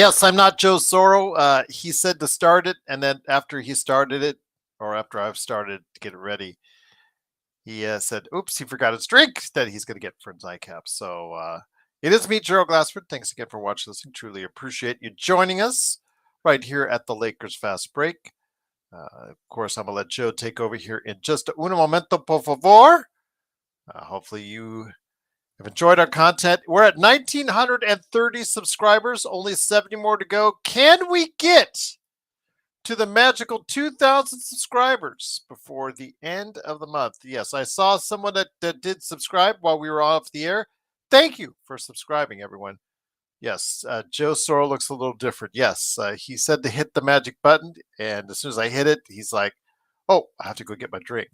Yes, I'm not Joe Soro. He said to start it, and then after he started it, or after I've started to get it ready, he said, "Oops, he forgot his drink that he's going to get for his Nightcap." So it is me, Gerald Glassford. Thanks again for watching, listening. Truly appreciate you joining us right here at the Lakers Fast Break. Of course, I'm going to let Joe take over here in just un momento, por favor. Hopefully you have enjoyed our content. We're at 1,930 subscribers, only 70 more to go. Can we get to the magical 2,000 subscribers before the end of the month? Yes, I saw someone that did subscribe while we were off the air. Thank you for subscribing, everyone. Yes, Joe Soro looks a little different. Yes, he said to hit the magic button, and as soon as I hit it, he's like, "Oh, I have to go get my drink."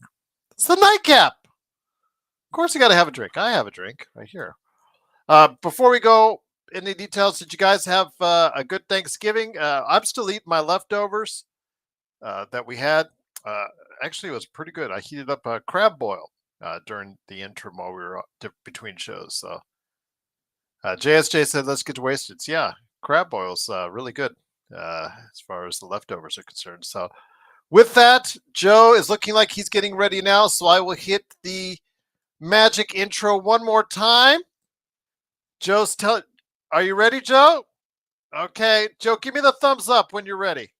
It's the Nightcap. Of course, you got to have a drink. I have a drink right here. Before we go into details, did you guys have a good Thanksgiving? I'm still eating my leftovers that we had. Actually, it was pretty good. I heated up a crab boil during the interim while we were between shows. So JSJ said, "Let's get wasted." Yeah, crab boil's really good as far as the leftovers are concerned. So with that, Joe is looking like he's getting ready now. So I will hit the magic intro one more time. Are you ready, Joe? Okay, Joe, give me the thumbs up when you're ready.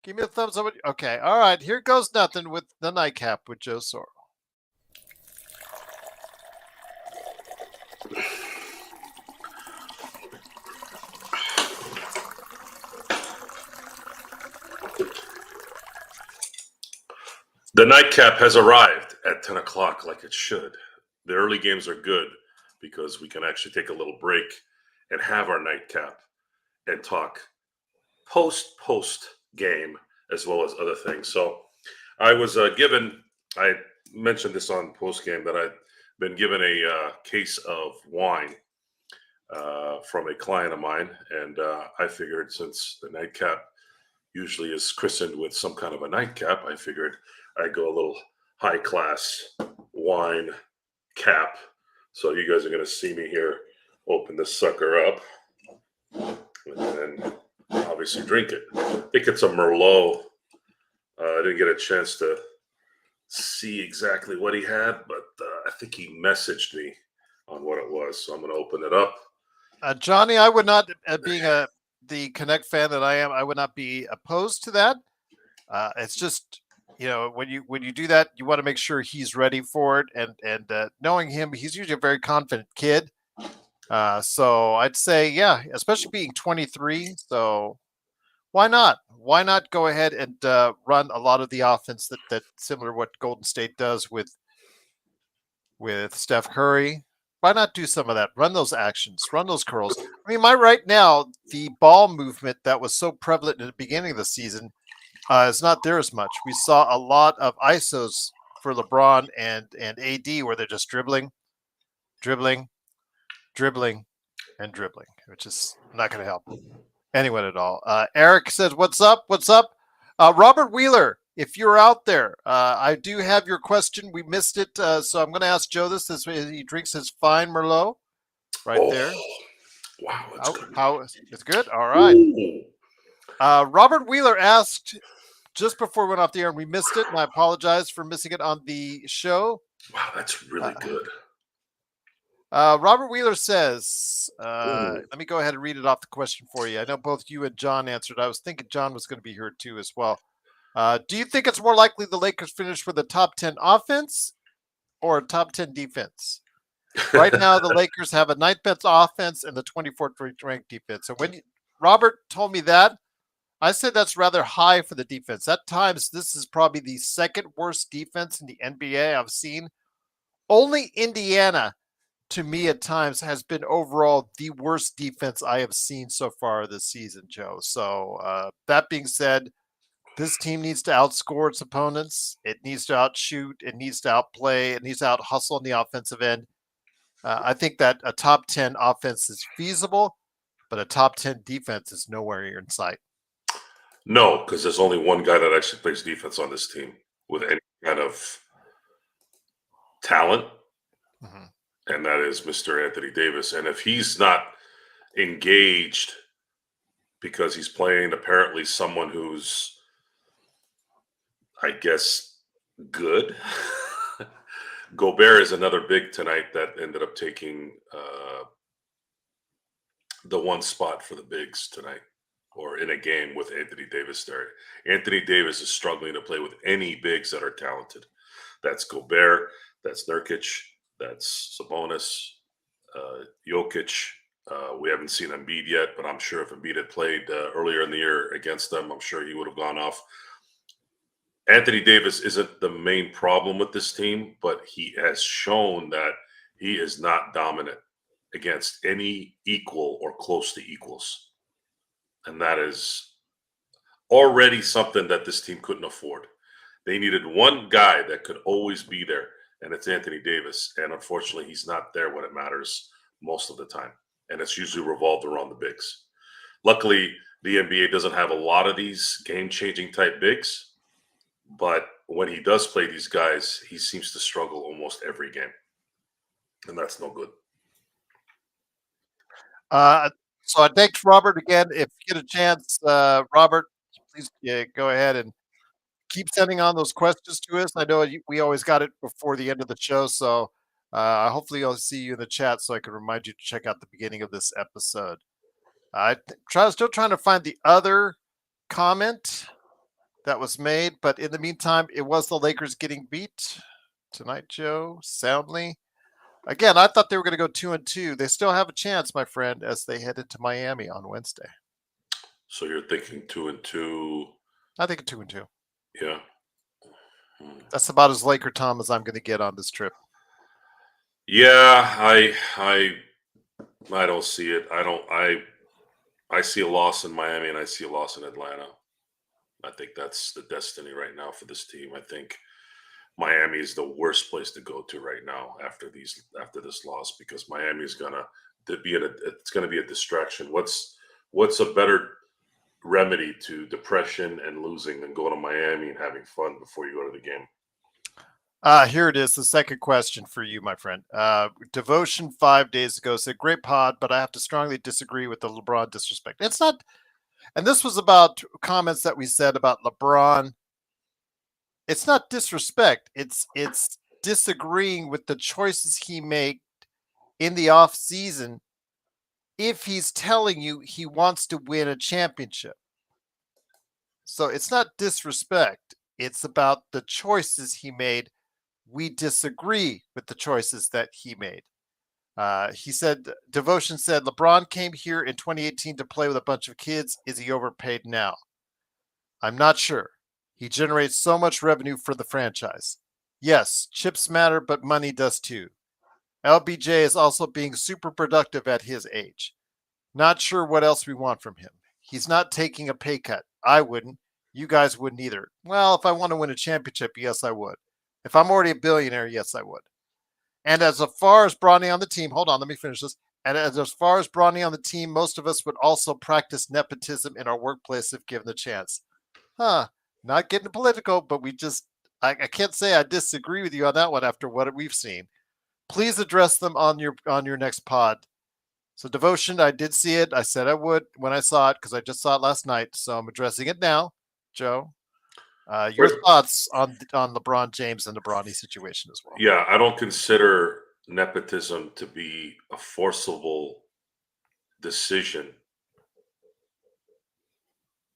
Give me the thumbs up. Okay, all right, here goes nothing with the Nightcap with Joe Soro. The Nightcap has arrived at 10 o'clock like it should. The early games are good because we can actually take a little break and have our Nightcap and talk post game as well as other things. So I was I mentioned this on post game that I'd been given a case of wine from a client of mine. And I figured since the Nightcap usually is christened with some kind of a nightcap, I figured I'd go a little high class wine cap. So you guys are going to see me here open this sucker up and then obviously drink it. I think it's a Merlot. I didn't get a chance to see exactly what he had, but I think he messaged me on what it was. So I'm going to open it up. Johnny, I would not, being the Connect fan that I am, I would not be opposed to that. It's just, when you do that, you want to make sure he's ready for it. And knowing him, he's usually a very confident kid. So I'd say, yeah, especially being 23. So why not? Why not go ahead and run a lot of the offense that similar to what Golden State does with Steph Curry? Why not do some of that? Run those actions, run those curls. I mean, right now, the ball movement that was so prevalent in the beginning of the season is not there as much. We saw a lot of ISOs for LeBron and AD where they're just dribbling, dribbling, dribbling, and dribbling, which is not going to help anyone at all. Eric says, "What's up? What's up?" Robert Wheeler, if you're out there, I do have your question. We missed it, so I'm going to ask Joe this as he drinks his fine Merlot right there. Wow, that's good. It's good? All right. Robert Wheeler asked just before we went off the air, and we missed it, and I apologize for missing it on the show. Wow, that's really good. Robert Wheeler says, let me go ahead and read it off the question for you. I know both you and John answered. I was thinking John was going to be here too as well. Do you think it's more likely the Lakers finish with a top 10 offense or a top 10 defense? Right now, the Lakers have a 9th best offense and the 24th ranked defense. So when Robert told me that, I said that's rather high for the defense. At times, this is probably the second worst defense in the NBA I've seen. Only Indiana, to me at times, has been overall the worst defense I have seen so far this season, Joe. So that being said, this team needs to outscore its opponents. It needs to outshoot. It needs to outplay. It needs to out-hustle on the offensive end. I think that a top 10 offense is feasible, but a top 10 defense is nowhere in sight. No, because there's only one guy that actually plays defense on this team with any kind of talent, and that is Mr. Anthony Davis. And if he's not engaged because he's playing apparently someone who's, I guess, good. Gobert is another big tonight that ended up taking the one spot for the bigs tonight, or in a game with Anthony Davis there. Anthony Davis is struggling to play with any bigs that are talented. That's Gobert, that's Nurkic, that's Sabonis, Jokic. We haven't seen Embiid yet, but I'm sure if Embiid had played earlier in the year against them, I'm sure he would have gone off. Anthony Davis isn't the main problem with this team, but he has shown that he is not dominant against any equal or close to equals. And that is already something that this team couldn't afford. They needed one guy that could always be there, and it's Anthony Davis. And unfortunately, he's not there when it matters most of the time. And it's usually revolved around the bigs. Luckily, the NBA doesn't have a lot of these game-changing type bigs. But when he does play these guys, he seems to struggle almost every game. And that's no good. So I thanks Robert again. If you get a chance, Robert, please go ahead and keep sending on those questions to us. I know we always got it before the end of the show, so hopefully I'll see you in the chat so I can remind you to check out the beginning of this episode. Still trying to find the other comment that was made, but in the meantime, it was the Lakers getting beat tonight, Joe, soundly. Again, I thought they were going to go 2-2. They still have a chance, my friend, as they head into Miami on Wednesday. So you're thinking 2-2? I think 2-2. Yeah. That's about as Laker Tom as I'm going to get on this trip. Yeah, I don't see it. I see a loss in Miami and I see a loss in Atlanta. I think that's the destiny right now for this team. I think Miami is the worst place to go to right now after this loss, because Miami is gonna be a distraction. What's a better remedy to depression and losing than going to Miami and having fun before you go to the game? Here it is, the second question for you, my friend. Devotion 5 days ago said, "Great pod, but I have to strongly disagree with the LeBron disrespect." It's not. And this was about comments that we said about LeBron. It's not disrespect. It's disagreeing with the choices he made in the off season if he's telling you he wants to win a championship. So it's not disrespect. It's about the choices he made. We disagree with the choices that he made. He said, Devotion said, LeBron came here in 2018 to play with a bunch of kids. Is he overpaid now? I'm not sure. He generates so much revenue for the franchise. Yes, chips matter, but money does too. LBJ is also being super productive at his age. Not sure what else we want from him. He's not taking a pay cut. I wouldn't. You guys wouldn't either. Well, if I want to win a championship, yes, I would. If I'm already a billionaire, yes, I would. And as far as Bronny on the team, hold on, let me finish this. And as far as Bronny on the team, most of us would also practice nepotism in our workplace if given the chance. Not getting political, but I can't say I disagree with you on that one after what we've seen. Please address them on your next pod. So Devotion, I did see it. I said I would when I saw it because I just saw it last night. So I'm addressing it now. Joe, your thoughts on LeBron James and the Bronny situation as well? Yeah, I don't consider nepotism to be a forcible decision.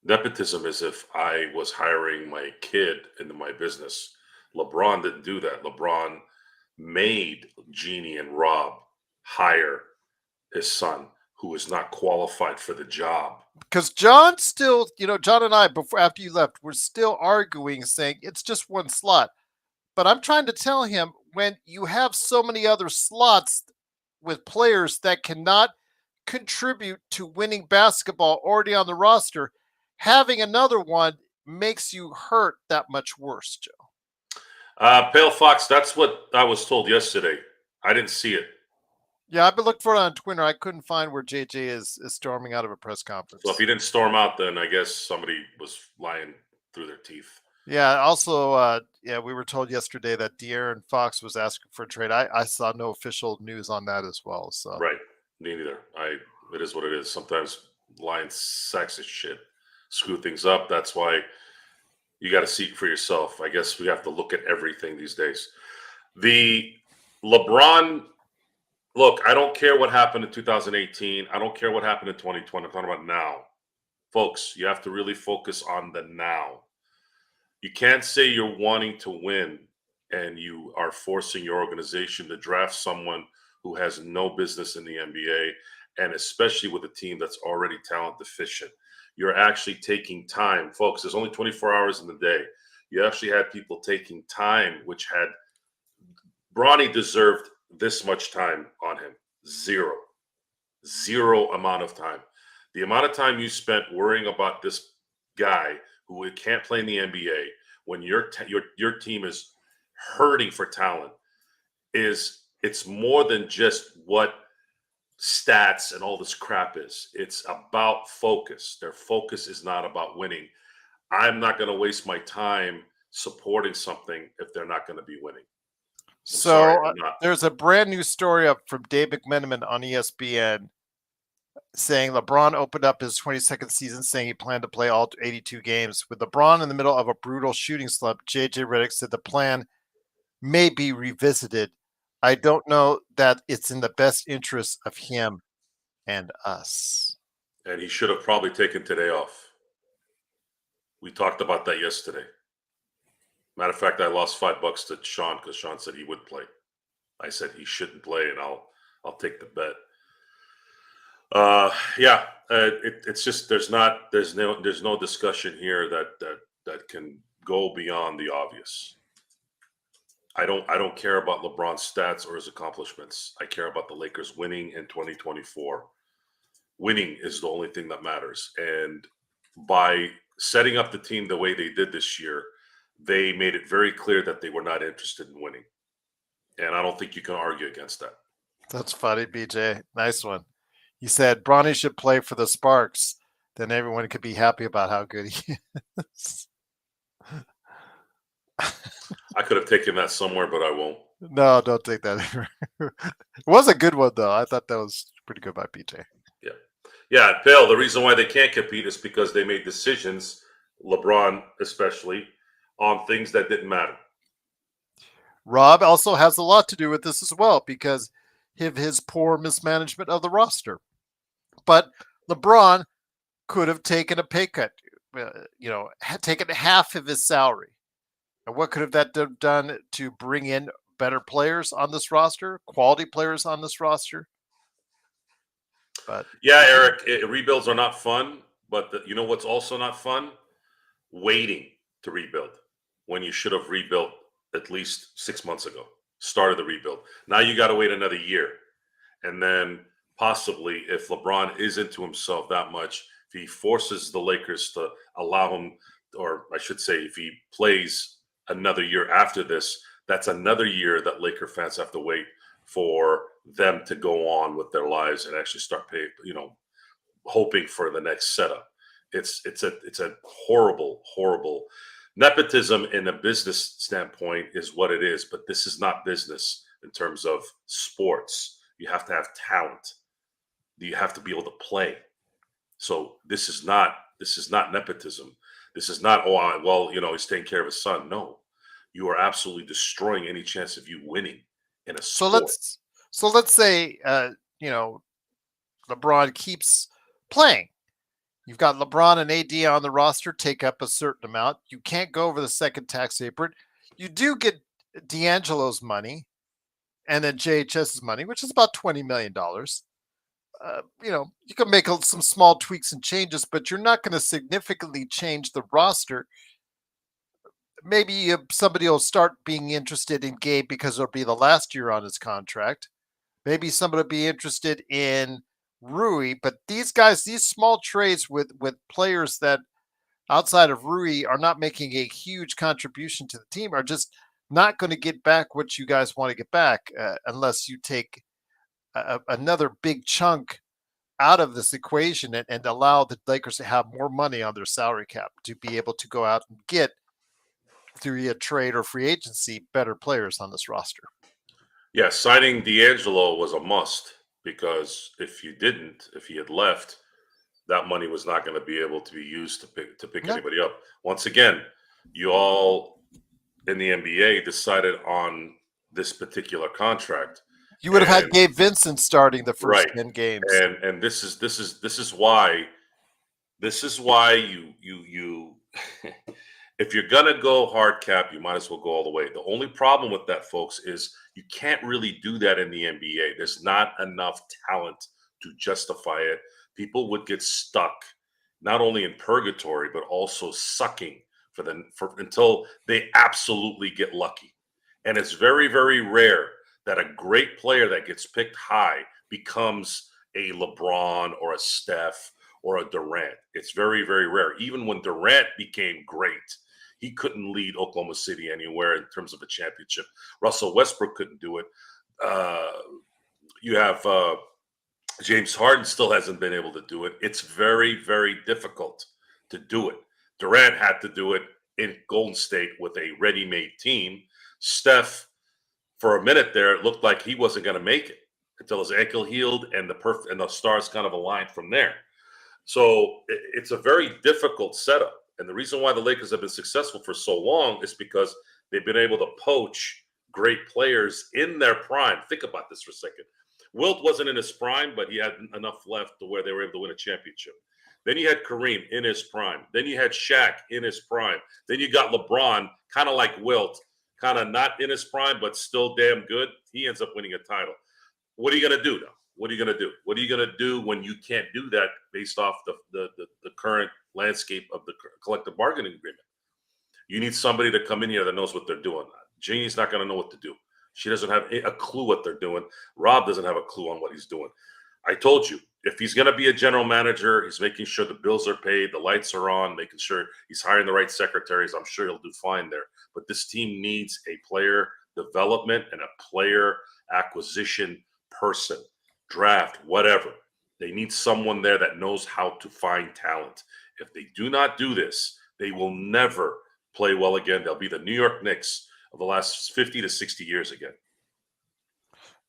Nepotism is if I was hiring my kid into my business. LeBron didn't do that. LeBron made Jeannie and Rob hire his son, who is not qualified for the job. Because John still, John and I, after you left, we're still arguing, saying it's just one slot. But I'm trying to tell him, when you have so many other slots with players that cannot contribute to winning basketball already on the roster, having another one makes you hurt that much worse, Joe. Pale Fox, that's what I was told yesterday. I didn't see it. Yeah, I've been looking for it on Twitter. I couldn't find where JJ is storming out of a press conference. So if he didn't storm out, then I guess somebody was lying through their teeth. Yeah. Also, we were told yesterday that De'Aaron Fox was asking for a trade. I saw no official news on that as well. So right, me neither. It is what it is. Sometimes lying sacks of shit screw things up. That's why you got to see it for yourself. I guess we have to look at everything these days. The LeBron, look, I don't care what happened in 2018. I don't care what happened in 2020. I'm talking about now. Folks, you have to really focus on the now. You can't say you're wanting to win and you are forcing your organization to draft someone who has no business in the NBA, and especially with a team that's already talent deficient. You're actually taking time. Folks, there's only 24 hours in the day. You actually had people taking time, which had Bronny deserved this much time on him. Zero amount of time. The amount of time you spent worrying about this guy who can't play in the NBA when your team is hurting for talent it's more than just what stats and all this crap is. It's about focus. Their focus is not about winning. I'm not going to waste my time supporting something if they're not going to be winning. So there's a brand new story up from Dave McMenamin on ESPN saying LeBron opened up his 22nd season saying he planned to play all 82 games. With LeBron in the middle of a brutal shooting slump, JJ Redick said the plan may be revisited. I don't know that it's in the best interest of him and us. And he should have probably taken today off. We talked about that yesterday. Matter of fact, I lost $5 to Sean because Sean said he would play. I said he shouldn't play, and I'll take the bet. It's just there's no discussion here that can go beyond the obvious. I don't care about LeBron's stats or his accomplishments. I care about the Lakers winning in 2024. Winning is the only thing that matters. And by setting up the team the way they did this year, they made it very clear that they were not interested in winning. And I don't think you can argue against that. That's funny, BJ. Nice one. He said Bronny should play for the Sparks. Then everyone could be happy about how good he is. I could have taken that somewhere, but I won't. No, don't take that. It was a good one, though. I thought that was pretty good by BJ. Yeah, Bill, the reason why they can't compete is because they made decisions, LeBron especially, on things that didn't matter. Rob also has a lot to do with this as well because of his poor mismanagement of the roster. But LeBron could have taken a pay cut, taken half of his salary. And what could have that done to bring in better players on this roster, quality players on this roster? But yeah, Eric, rebuilds are not fun. But you know what's also not fun? Waiting to rebuild when you should have rebuilt at least 6 months ago. Started the rebuild. Now you got to wait another year. And then possibly if LeBron is into himself that much, if he forces the Lakers to allow him, or I should say, if he plays another year after this, that's another year that Laker fans have to wait for them to go on with their lives and actually start paying, hoping for the next setup. It's a horrible nepotism in a business standpoint is what it is, but this is not business in terms of sports. You have to have talent. You have to be able to play. So this is not nepotism. This is not, he's taking care of his son. No, you are absolutely destroying any chance of you winning in a sport. So let's say, LeBron keeps playing. You've got LeBron and AD on the roster, take up a certain amount. You can't go over the second tax apron. You do get D'Angelo's money and then JHS's money, which is about $20 million. You can make some small tweaks and changes, but you're not going to significantly change the roster. Maybe somebody will start being interested in Gabe because it'll be the last year on his contract. Maybe somebody will be interested in Rui, but these guys, these small trades with players that outside of Rui are not making a huge contribution to the team are just not going to get back what you guys want to get back unless you take another big chunk out of this equation and allow the Lakers to have more money on their salary cap to be able to go out and get through a trade or free agency better players on this roster. Yeah, signing D'Angelo was a must because if he had left, that money was not going to be able to be used to pick No. anybody up. Once again, you all in the NBA decided on this particular contract. You would have had And Gabe Vincent starting the first right. 10 games. And this is why you if you're gonna go hard cap, you might as well go all the way. The only problem with that, folks, is you can't really do that in the NBA. There's not enough talent to justify it. People would get stuck not only in purgatory but also sucking for until they absolutely get lucky. And it's very, very rare that a great player that gets picked high becomes a LeBron or a Steph or a Durant. It's very, very rare. Even when Durant became great, he couldn't lead Oklahoma City anywhere in terms of a championship. Russell Westbrook couldn't do it. You have James Harden still hasn't been able to do it. It's very, very difficult to do it. Durant had to do it in Golden State with a ready-made team. Steph, for a minute there, it looked like he wasn't going to make it until his ankle healed and the stars kind of aligned from there. So it's a very difficult setup. And the reason why the Lakers have been successful for so long is because they've been able to poach great players in their prime. Think about this for a second. Wilt wasn't in his prime, but he had enough left to where they were able to win a championship. Then you had Kareem in his prime. Then you had Shaq in his prime. Then you got LeBron, kind of like Wilt, kind of not in his prime, but still damn good. He ends up winning a title. What are you going to do now? What are you going to do? What are you going to do when you can't do that based off the current landscape of the collective bargaining agreement? You need somebody to come in here that knows what they're doing. Jeannie's not going to know what to do. She doesn't have a clue what they're doing. Rob doesn't have a clue on what he's doing. I told you, if he's going to be a general manager, he's making sure the bills are paid, the lights are on, making sure he's hiring the right secretaries. I'm sure he'll do fine there. But this team needs a player development and a player acquisition person, draft, whatever. They need someone there that knows how to find talent. If they do not do this, they will never play well again. They'll be the New York Knicks of the last 50 to 60 years again.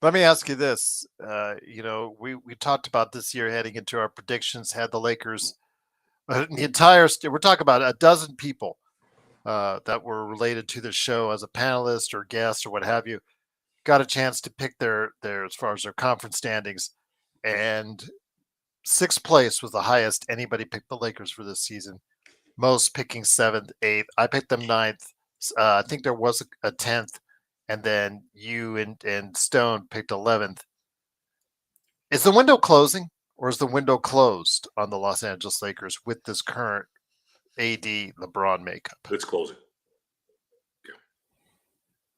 Let me ask you this. We talked about this year heading into our predictions, had the Lakers, the entire, we're talking about a dozen people that were related to the show as a panelist or guest or what have you, got a chance to pick their as far as their conference standings, and sixth place was the highest anybody picked the Lakers for this season. Most picking seventh, eighth. I picked them ninth. I think there was a 10th, and then you and Stone picked 11th. Is the window closing, or is the window closed on the Los Angeles Lakers with this current AD LeBron makeup? It's closing.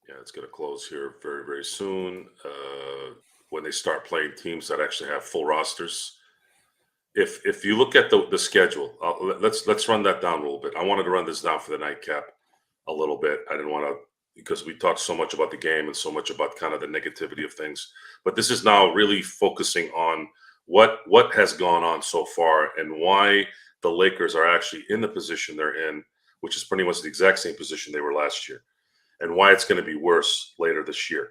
Yeah, it's going to close here very, very soon. When they start playing teams that actually have full rosters. If you look at the schedule, let's run that down a little bit. I wanted to run this down for the nightcap a little bit. I didn't want to, because we talked so much about the game and so much about kind of the negativity of things. But this is now really focusing on what has gone on so far and why the Lakers are actually in the position they're in, which is pretty much the exact same position they were last year, and why it's going to be worse later this year.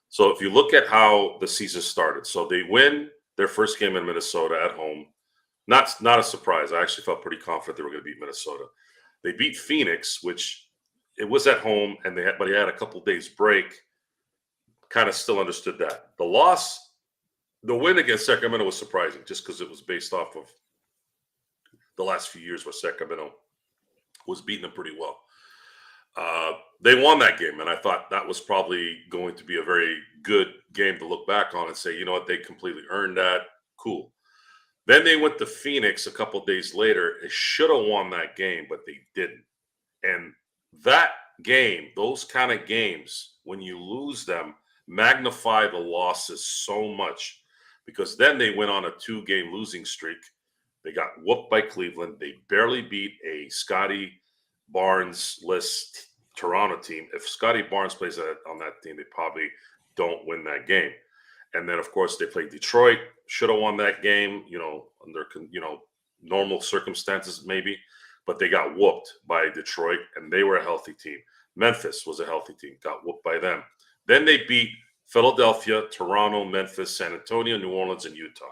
So if you look at how the season started, so they win their first game in Minnesota at home. Not a surprise. I actually felt pretty confident they were going to beat Minnesota. They beat Phoenix, which it was at home, and they had a couple days break. Kind of still understood that. The win against Sacramento was surprising, just because it was based off of the last few years where Sacramento was beating them pretty well. They won that game, and I thought that was probably going to be a very good game to look back on and say, you know what, they completely earned that. Cool. Then they went to Phoenix a couple days later. They should have won that game, but they didn't. And that game, those kind of games, when you lose them, magnify the losses so much, because then they went on a 2-game losing streak. They got whooped by Cleveland. They barely beat a Scotty Barnes-less Toronto team. If Scotty Barnes plays on that team, they probably don't win that game. And then, of course, they played Detroit. Should have won that game, under normal circumstances maybe. But they got whooped by Detroit, and they were a healthy team. Memphis was a healthy team, got whooped by them. Then they beat Philadelphia, Toronto, Memphis, San Antonio, New Orleans, and Utah.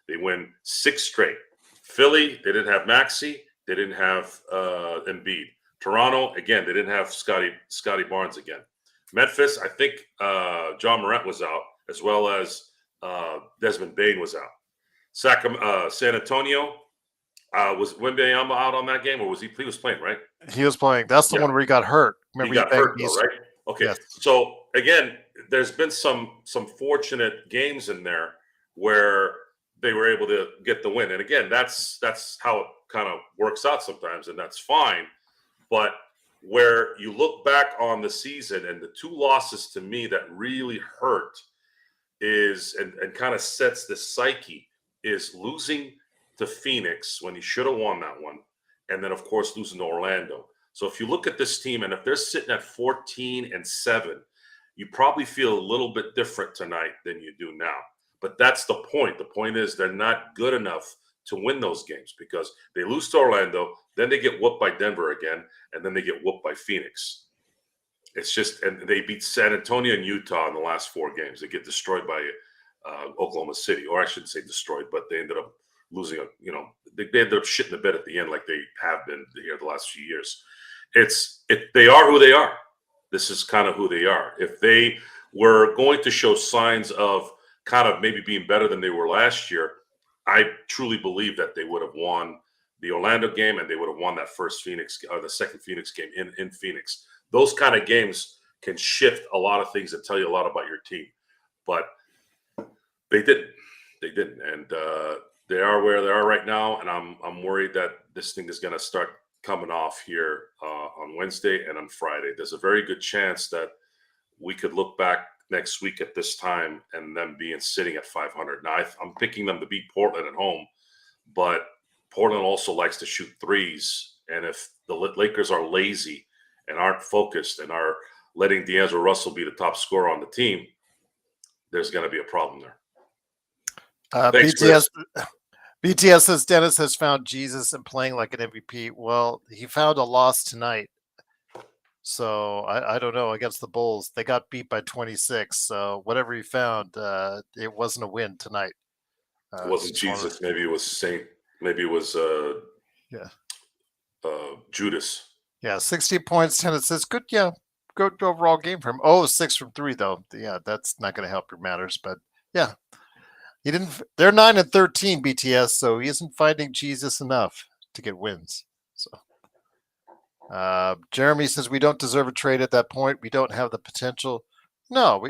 They win 6 straight. Philly, they didn't have Maxey. They didn't have Embiid. Toronto, again, they didn't have Scotty Barnes again. Memphis, I think John Morant was out, as well as Desmond Bane was out. San Antonio, was Wembanyama out on that game, or was he? He was playing, right? He was playing. That's the one where he got hurt. Remember, he got hurt though, right? Okay. Yes. So again, there's been some fortunate games in there where they were able to get the win. And again, that's how it kind of works out sometimes, and that's fine. But where you look back on the season, and the two losses to me that really hurt is and kind of sets the psyche is losing to Phoenix when he should have won that one, and then of course losing to Orlando. So if you look at this team, and if they're sitting at 14-7, you probably feel a little bit different tonight than you do now. But that's the point. The point is they're not good enough to win those games, because they lose to Orlando, then they get whooped by Denver again, and then they get whooped by Phoenix. It's just, and they beat San Antonio and Utah in the last 4 games. They get destroyed by Oklahoma City, or I shouldn't say destroyed, but they ended up losing. They ended up shitting the bed at the end, like they have been here the last few years. They are who they are. This is kind of who they are. If they were going to show signs of kind of maybe being better than they were last year, I truly believe that they would have won the Orlando game, and they would have won that first Phoenix or the second Phoenix game in Phoenix. Those kind of games can shift a lot of things and tell you a lot about your team. But they didn't. They didn't. And they are where they are right now. And I'm worried that this thing is going to start coming off here on Wednesday and on Friday. There's a very good chance that we could look back next week at this time and them being sitting at 500. Now, I'm picking them to beat Portland at home, but Portland also likes to shoot threes. And if the Lakers are lazy and aren't focused and are letting D'Angelo Russell be the top scorer on the team, there's going to be a problem there. Thanks, BTS says Dennis has found Jesus and playing like an MVP. Well, he found a loss tonight. So I don't know, against the Bulls. They got beat by 26. So whatever he found, it wasn't a win tonight. It wasn't Jesus. Maybe it was Saint. Maybe it was Judas. Yeah, 60 points, 10 assists. Good, yeah. Good overall game for him. Oh, 6 from 3, though. Yeah, that's not going to help your matters. But yeah. He didn't. They're 9-13 BTS, so he isn't finding Jesus enough to get wins. So, Jeremy says we don't deserve a trade at that point. We don't have the potential. No,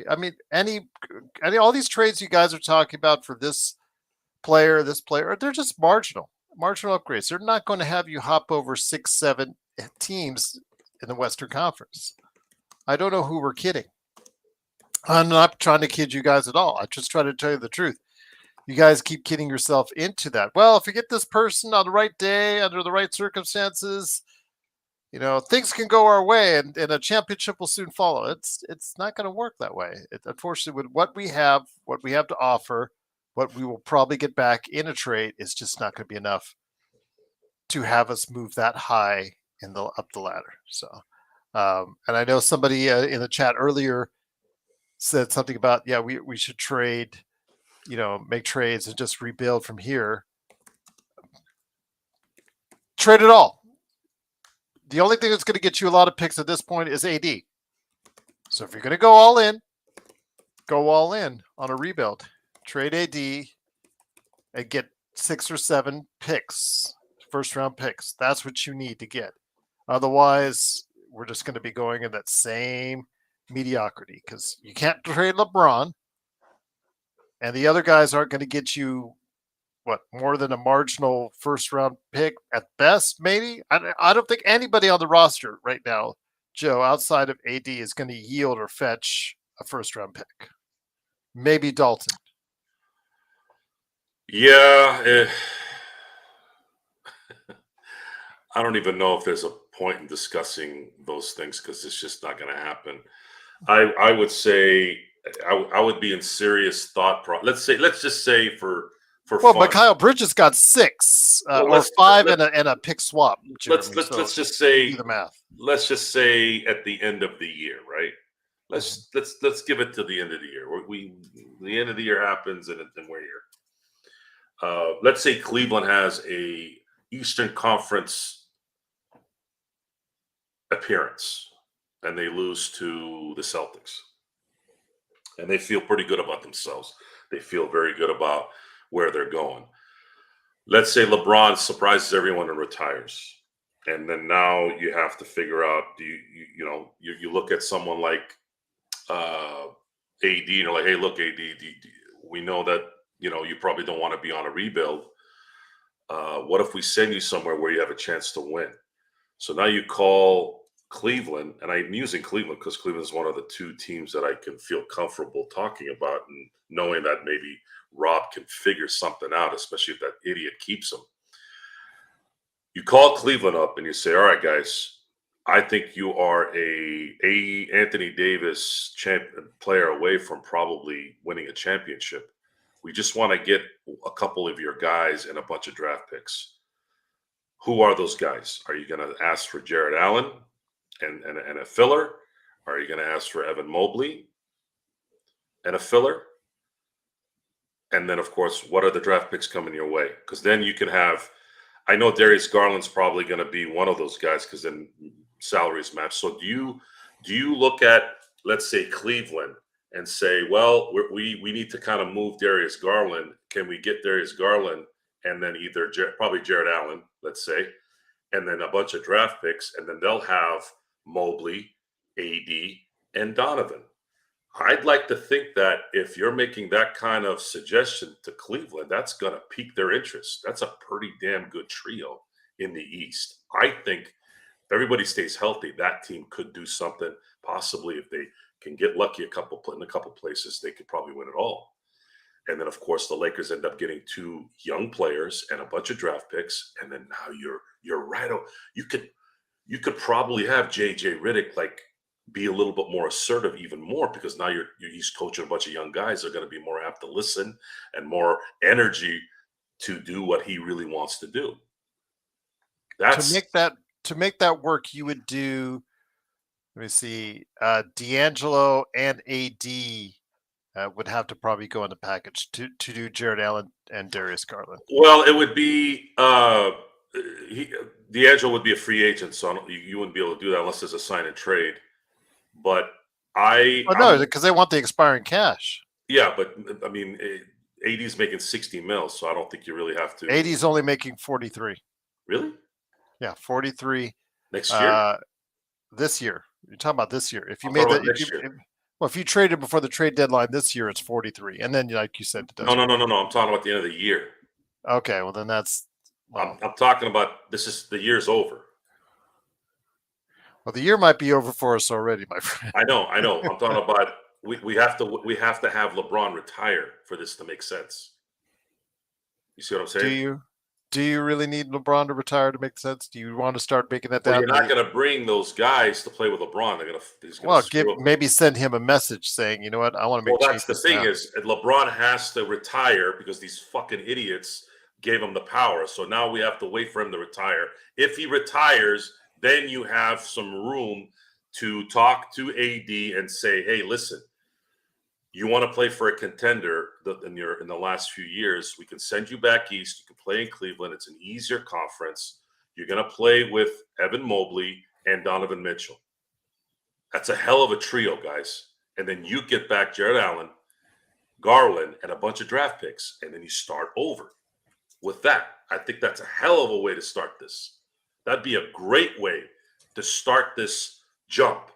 all these trades you guys are talking about for this player, they're just marginal upgrades. They're not going to have you hop over 6-7 teams in the Western Conference. I don't know who we're kidding. I'm not trying to kid you guys at all. I just try to tell you the truth. You guys keep kidding yourself into that. Well, if you get this person on the right day, under the right circumstances, things can go our way, and a championship will soon follow. It's not going to work that way. Unfortunately, with what we have to offer, what we will probably get back in a trade is just not going to be enough to have us move that high up the ladder. So, and I know somebody in the chat earlier said something about, we should trade. Make trades and just rebuild from here. Trade it all. The only thing that's going to get you a lot of picks at this point is AD. So if you're going to go all in on a rebuild. Trade AD and get 6 or 7 picks, first-round picks. That's what you need to get. Otherwise, we're just going to be going in that same mediocrity, because you can't trade LeBron. And the other guys aren't going to get you, more than a marginal first-round pick at best, maybe? I don't think anybody on the roster right now, Joe, outside of AD, is going to yield or fetch a first-round pick. Maybe Dalton. Yeah. I don't even know if there's a point in discussing those things, because it's just not going to happen. I would say... I would be in serious thought. Let's just say for fun. But Kyle Bridges got 6 or 5 and a pick swap. Jeremy, let's just say do the math. Let's just say at the end of the year, right? Let's give it to the end of the year. The end of the year happens, and we're here. let's say Cleveland has a Eastern Conference appearance and they lose to the Celtics. And they feel pretty good about themselves. They feel very good about where they're going. Let's say LeBron surprises everyone and retires. And then now you have to figure out, do you look at someone like AD and you're like, hey, look, AD, we know that, you probably don't want to be on a rebuild. What if we send you somewhere where you have a chance to win? So now you call Cleveland, and I'm using Cleveland because Cleveland is one of the two teams that I can feel comfortable talking about and knowing that maybe Rob can figure something out, especially if that idiot keeps him. You call Cleveland up and you say, all right, guys, I think you are a Anthony Davis player away from probably winning a championship. We just want to get a couple of your guys and a bunch of draft picks. Who are those guys? Are you going to ask for Jared Allen and a filler? Are you going to ask for Evan Mobley and a filler? And then, of course, what are the draft picks coming your way? Because then you can have, I know Darius Garland's probably going to be one of those guys because then salaries match. So do you look at, let's say, Cleveland and say, well, we need to kind of move Darius Garland. Can we get Darius Garland and then either probably Jared Allen, let's say, and then a bunch of draft picks, and then they'll have Mobley, AD, and Donovan. I'd like to think that if you're making that kind of suggestion to Cleveland, that's going to pique their interest. That's a pretty damn good trio in the East. I think if everybody stays healthy, that team could do something. Possibly if they can get lucky in a couple places, they could probably win it all. And then, of course, the Lakers end up getting two young players and a bunch of draft picks. And then now you're right. You could probably have JJ Redick be a little bit more assertive, even more, because now he's coaching a bunch of young guys. They're going to be more apt to listen and more energy to do what he really wants to do. To make that work, you would do. Let me see. D'Angelo and AD would have to probably go in the package to do Jared Allen and Darius Garland. Well, it would be D'Angelo would be a free agent, so you wouldn't be able to do that unless there's a sign and trade. But no, because they want the expiring cash. Yeah, but I mean, AD's making 60 mils, so I don't think you really have to. AD's only making 43. Really? Yeah, 43 next year. This year. You're talking about this year. If you made that, if you traded before the trade deadline this year, it's 43, and then like you said, no. I'm talking about the end of the year. Okay, well then that's. Well, I'm talking about the year's over. Well, the year might be over for us already, my friend. I know. I'm talking about we have to have LeBron retire for this to make sense. You see what I'm saying? Do you really need LeBron to retire to make sense? Do you want to start making that down? You're not going to bring those guys to play with LeBron. Maybe send him a message saying, you know what, I want to make. Well, that's the thing is, LeBron has to retire because these fucking idiots gave him the power. So now we have to wait for him to retire. If he retires, then you have some room to talk to AD and say, hey, listen, you want to play for a contender in the last few years, we can send you back east. You can play in Cleveland. It's an easier conference. You're going to play with Evan Mobley and Donovan Mitchell. That's a hell of a trio, guys. And then you get back Jared Allen, Garland, and a bunch of draft picks, and then you start over. With that, I think that's a hell of a way to start this. That'd be a great way to start this jump.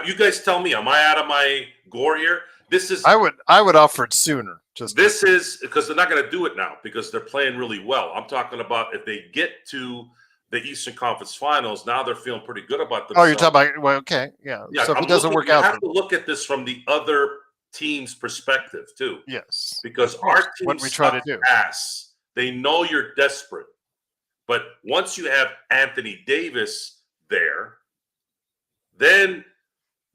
You guys tell me, am I out of my gore here? I would offer it sooner. This is because they're not going to do it now because they're playing really well. I'm talking about if they get to the Eastern Conference Finals, now they're feeling pretty good about themselves. Oh, you're talking about okay, yeah. So if it doesn't work out, you have to look at this from the other team's perspective too. Yes, because our team what we try to do. Ass. They know you're desperate, but once you have Anthony Davis there, then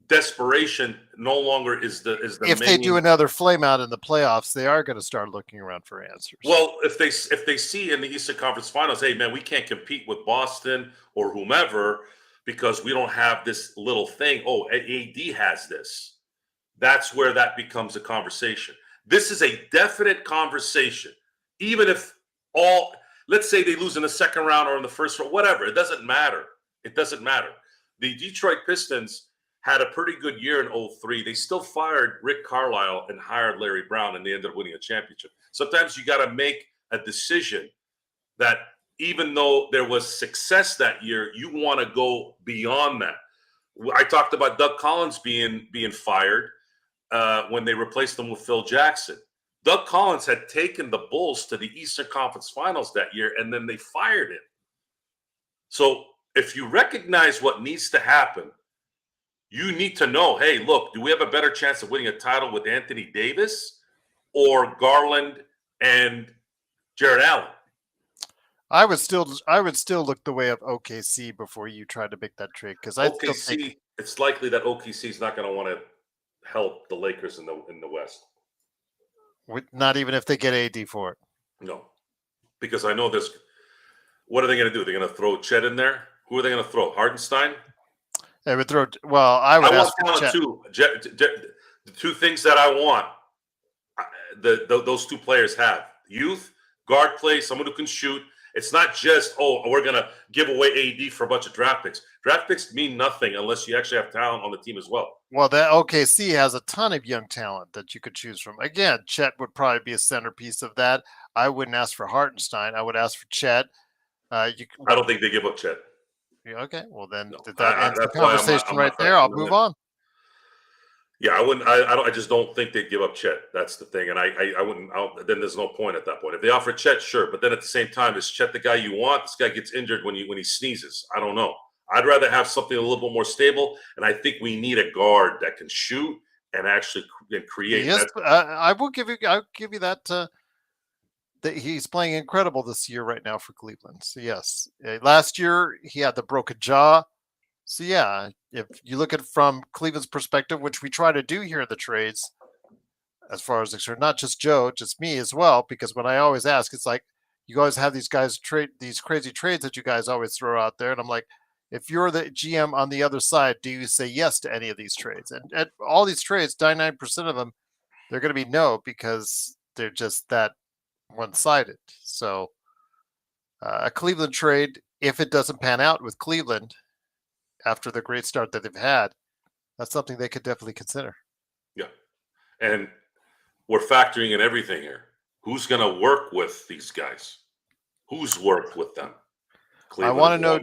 desperation no longer is the if they do another flame out in the playoffs, they are going to start looking around for answers. Well, if they see in the Eastern Conference Finals, hey man, we can't compete with Boston or whomever because we don't have this little thing. Oh, AD has this. That's where that becomes a conversation. This is a definite conversation even if let's say they lose in the second round or in the first round, whatever, it doesn't matter. It doesn't matter. The Detroit Pistons had a pretty good year in 2003. They still fired Rick Carlisle and hired Larry Brown, and they ended up winning a championship. Sometimes you got to make a decision that even though there was success that year, you want to go beyond that. I talked about Doug Collins being fired when they replaced him with Phil Jackson. Doug Collins had taken the Bulls to the Eastern Conference Finals that year, and then they fired him. So if you recognize what needs to happen, you need to know, hey, look, do we have a better chance of winning a title with Anthony Davis or Garland and Jared Allen? I would still look the way of OKC before you try to make that trade, because I still think it's likely that OKC is not going to want to help the Lakers in the West. Not even if they get AD for it. No, because I know this. What are they going to do? They're going to throw Chet in there. Who are they going to throw? Hardenstein? They would throw. Well, I would ask want for Chet. too. The two things that I want, those two players have: youth, guard play, someone who can shoot. It's not just, we're going to give away AD for a bunch of draft picks. Draft picks mean nothing unless you actually have talent on the team as well. Well, the OKC has a ton of young talent that you could choose from. Again, Chet would probably be a centerpiece of that. I wouldn't ask for Hartenstein. I would ask for Chet. I don't think they give up Chet. Okay, well then No, that ends the conversation right there. I'll move on. Yeah, I wouldn't. I just don't think they'd give up Chet. That's the thing, and I wouldn't. Then there's no point at that point. If they offer Chet, sure, but then at the same time, is Chet the guy you want? This guy gets injured when he sneezes. I don't know. I'd rather have something a little bit more stable, and I think we need a guard that can shoot and actually create. Yes, I will give you. I'll give you that. That he's playing incredible this year right now for Cleveland. So yes, last year he had the broken jaw. So yeah, if you look at it from Cleveland's perspective, which we try to do here in the trades, as far as not just Joe, just me as well, because when I always ask, it's like you guys have these guys trade these crazy trades that you guys always throw out there, and I'm like, if you're the GM on the other side, do you say yes to any of these trades? And all these trades, 99% of them, they're going to be no, because they're just that one-sided. So a Cleveland trade, if it doesn't pan out with Cleveland after the great start that they've had, that's something they could definitely consider. Yeah. And we're factoring in everything here. Who's going to work with these guys? Who's worked with them? Cleveland, I want to know,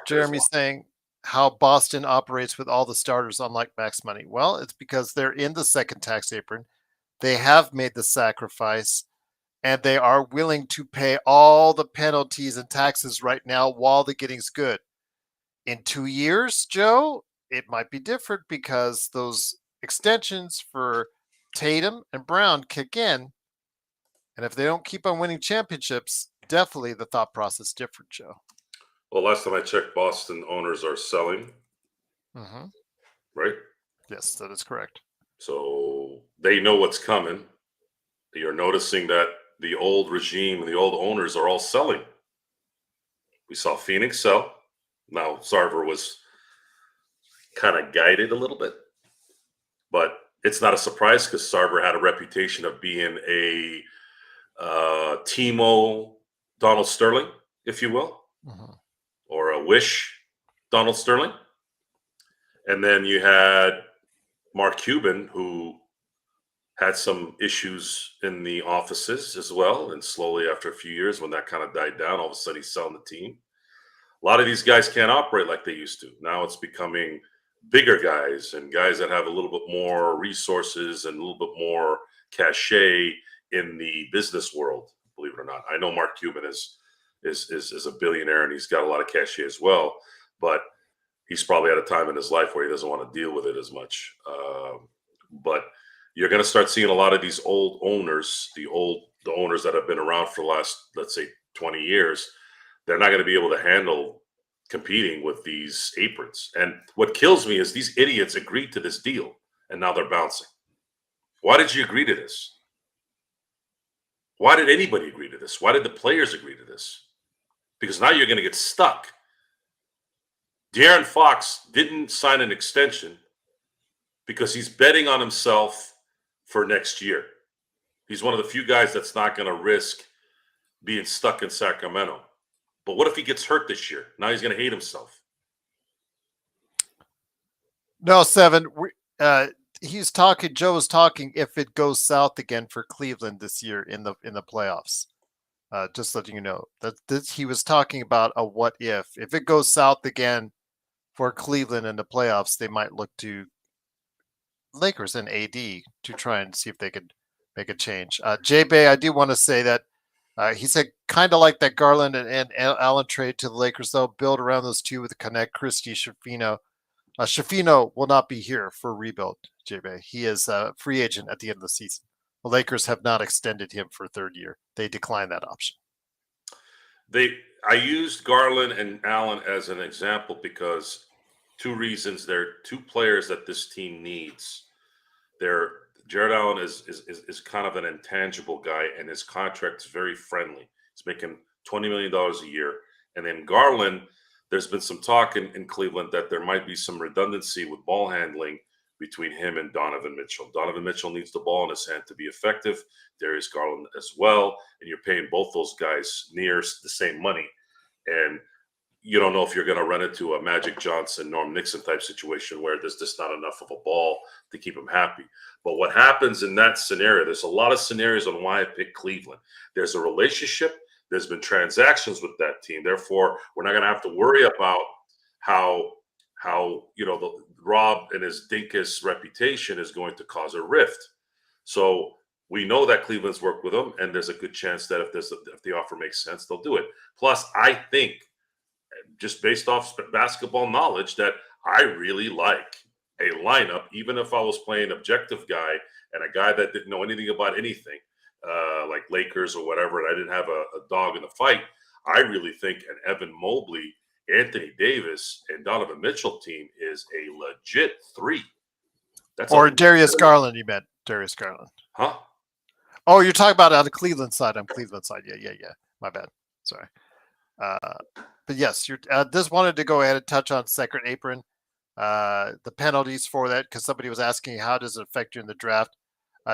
Jeremy's saying, how Boston operates with all the starters unlike Max Money. Well, it's because they're in the second tax apron. They have made the sacrifice, and they are willing to pay all the penalties and taxes right now while the getting's good. In 2 years, Joe, it might be different because those extensions for Tatum and Brown kick in. And if they don't keep on winning championships, definitely the thought process is different, Joe. Well, last time I checked, Boston owners are selling. Mm-hmm. Right? Yes, that is correct. So they know what's coming. You're noticing that the old regime and the old owners are all selling. We saw Phoenix sell. Now, Sarver was kind of guided a little bit, but it's not a surprise because Sarver had a reputation of being a Timo Donald Sterling, if you will, or a Wish Donald Sterling. And then you had Mark Cuban, who had some issues in the offices as well. And slowly, after a few years, when that kind of died down, all of a sudden he's selling the team. A lot of these guys can't operate like they used to. Now it's becoming bigger guys and guys that have a little bit more resources and a little bit more cachet in the business world, believe it or not. I know Mark Cuban is a billionaire and he's got a lot of cachet as well, but he's probably at a time in his life where he doesn't want to deal with it as much. But you're going to start seeing a lot of these old owners, the owners that have been around for the last, let's say, 20 years. They're not going to be able to handle competing with these aprons. And what kills me is these idiots agreed to this deal, and now they're bouncing. Why did you agree to this? Why did anybody agree to this? Why did the players agree to this? Because now you're going to get stuck. De'Aaron Fox didn't sign an extension because he's betting on himself for next year. He's one of the few guys that's not going to risk being stuck in Sacramento. But what if he gets hurt this year? Now he's going to hate himself. No, Seven. He's talking. Joe is talking. If it goes south again for Cleveland this year in the playoffs, just letting you know that he was talking about a what if. If it goes south again for Cleveland in the playoffs, they might look to Lakers and AD to try and see if they could make a change. J Bay, I do want to say that he said kind of like that Garland and Allen trade to the Lakers, though. Build around those two with Connect, Christie, Shafino. Shafino will not be here for a rebuild, J Bay. He is a free agent at the end of the season. The Lakers have not extended him for a third year. They declined that option. I used Garland and Allen as an example because two reasons. They're two players that this team needs. Jared Allen is kind of an intangible guy, and his contract is very friendly. He's making $20 million a year. And then Garland, there's been some talk in Cleveland that there might be some redundancy with ball handling between him and Donovan Mitchell. Donovan Mitchell needs the ball in his hand to be effective. Darius Garland as well. And you're paying both those guys near the same money. And you don't know if you're going to run into a Magic Johnson, Norm Nixon type situation where there's just not enough of a ball to keep him happy. But what happens in that scenario, there's a lot of scenarios on why I picked Cleveland. There's a relationship. There's been transactions with that team. Therefore, we're not going to have to worry about how the Rob and his dinkus reputation is going to cause a rift. So we know that Cleveland's worked with him, and there's a good chance that if the offer makes sense, they'll do it. Plus, I think, just based off basketball knowledge, that I really like a lineup, even if I was playing objective guy and a guy that didn't know anything about anything, like Lakers or whatever, and I didn't have a dog in the fight. I really think an Evan Mobley, Anthony Davis, and Donovan Mitchell team is a legit three. Or Darius Garland, you meant Darius Garland. Huh? Oh, you're talking about on the Cleveland side. On Cleveland side. Yeah. My bad. Sorry. But yes, just wanted to go ahead and touch on second apron. The penalties for that, because somebody was asking how does it affect you in the draft.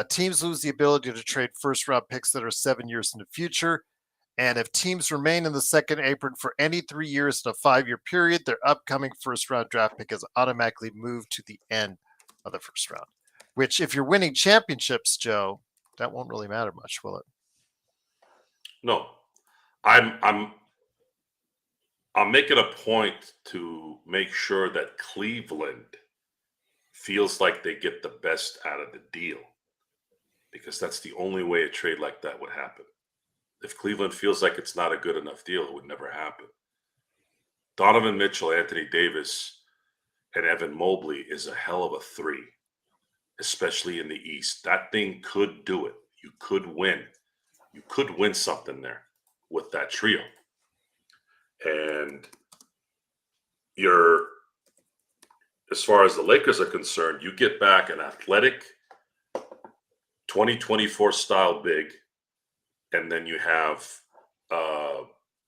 Teams lose the ability to trade first-round picks that are 7 years in the future. And if teams remain in the second apron for any 3 years in a 5-year period, their upcoming first-round draft pick is automatically moved to the end of the first round. Which, if you're winning championships, Joe, that won't really matter much, will it? No. I'm making a point to make sure that Cleveland feels like they get the best out of the deal, because that's the only way a trade like that would happen. If Cleveland feels like it's not a good enough deal, it would never happen. Donovan Mitchell, Anthony Davis, and Evan Mobley is a hell of a three, especially in the East. That thing could do it. You could win. You could win something there with that trio. And as far as the Lakers are concerned, you get back an athletic 2024 style big, and then you have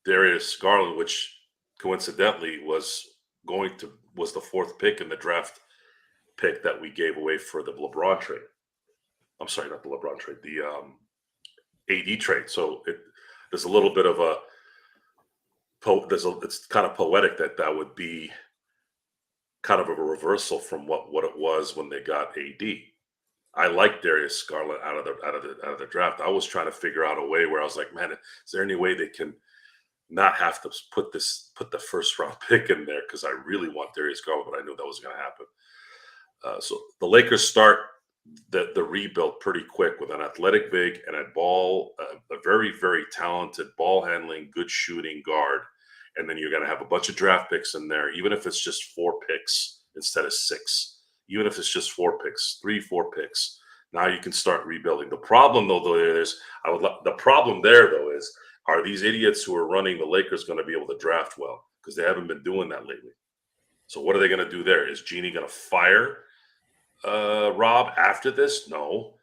Darius Garland, which coincidentally was the fourth pick in the draft pick that we gave away for the LeBron trade. I'm sorry, not the LeBron trade, the AD trade. So there's a little bit of it's kind of poetic that would be kind of a reversal from what it was when they got AD. I like Darius Garland out of the draft. I was trying to figure out a way where I was like, man, is there any way they can not have to put the first round pick in there? Because I really want Darius Garland, but I knew that was going to happen. So the Lakers start the rebuild pretty quick with an athletic big and a very, very talented ball handling, good shooting guard. And then you're going to have a bunch of draft picks in there, even if it's just 4 picks instead of 6. Even if it's just 4 picks, 3-4 picks, now you can start rebuilding. The problem, though, is are these idiots who are running the Lakers going to be able to draft well? Because they haven't been doing that lately. So what are they going to do there? Is Jeannie going to fire Rob after this? No.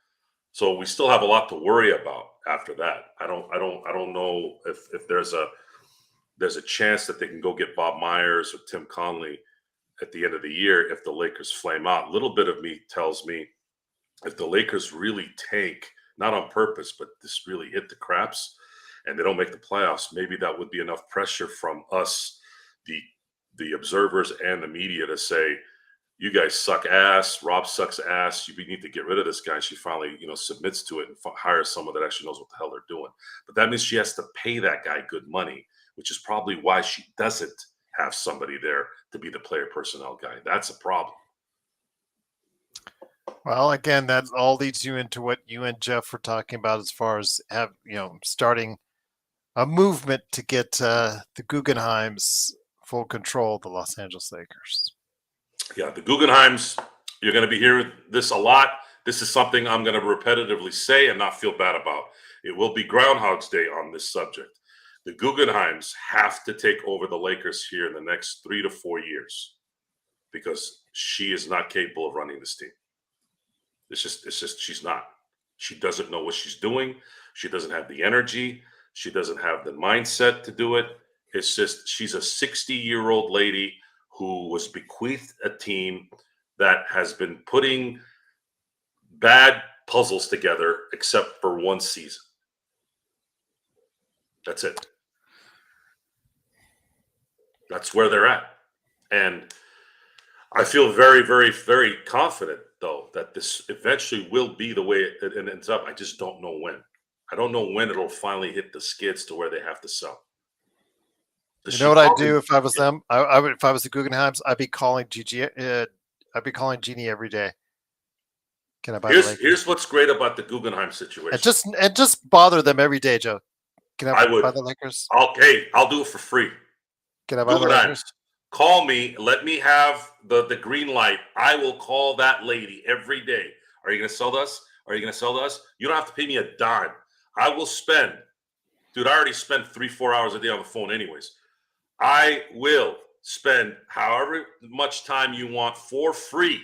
So we still have a lot to worry about after that. I don't know if there's a chance that they can go get Bob Myers or Tim Conley at the end of the year if the Lakers flame out. A little bit of me tells me if the Lakers really tank, not on purpose, but just really hit the craps, and they don't make the playoffs, maybe that would be enough pressure from us, the observers and the media, to say, you guys suck ass. Rob sucks ass. We need to get rid of this guy. She finally, submits to it and hires someone that actually knows what the hell they're doing. But that means she has to pay that guy good money, which is probably why she doesn't have somebody there to be the player personnel guy. That's a problem. Well, again, that all leads you into what you and Jeff were talking about as far as starting a movement to get the Guggenheims full control of the Los Angeles Lakers. Yeah, the Guggenheims, you're going to be hearing this a lot. This is something I'm going to repetitively say and not feel bad about. It will be Groundhog's Day on this subject. The Guggenheims have to take over the Lakers here in the next 3 to 4 years, because she is not capable of running this team. It's just she's not. She doesn't know what she's doing. She doesn't have the energy. She doesn't have the mindset to do it. It's just she's a 60-year-old lady who was bequeathed a team that has been putting bad puzzles together except for one season. That's it. That's where they're at. And I feel very, very, very confident, though, that this eventually will be the way it ends up. I just don't know when. I don't know when it'll finally hit the skids to where they have to sell. You know what I'd do if I was them? I would, if I was the Guggenheims, I'd be calling Gigi. I'd be calling Jeannie every day. Can I buy the Lakers? Here's what's great about the Guggenheim situation. And just bother them every day, Joe. Can I buy the Lakers? I'll do it for free. Can I buy the Lakers? Call me. Let me have the green light. I will call that lady every day. Are you going to sell to us? Are you going to sell to us? You don't have to pay me a dime. I will spend. Dude, I already spend 3-4 hours a day on the phone anyways. I will spend however much time you want for free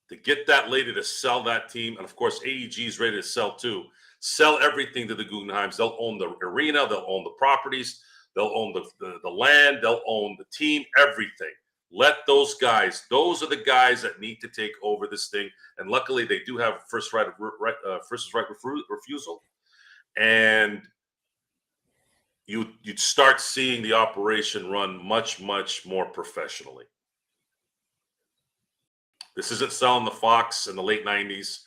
to get that lady to sell that team. And of course, AEG is ready to sell too. Sell everything to the Guggenheims. They'll own the arena. They'll own the properties. They'll own the land. They'll own the team, everything. Let those guys, those are the guys that need to take over this thing. And luckily, they do have first right refusal. And you'd start seeing the operation run much, much more professionally. This isn't selling the Fox in the late 90s.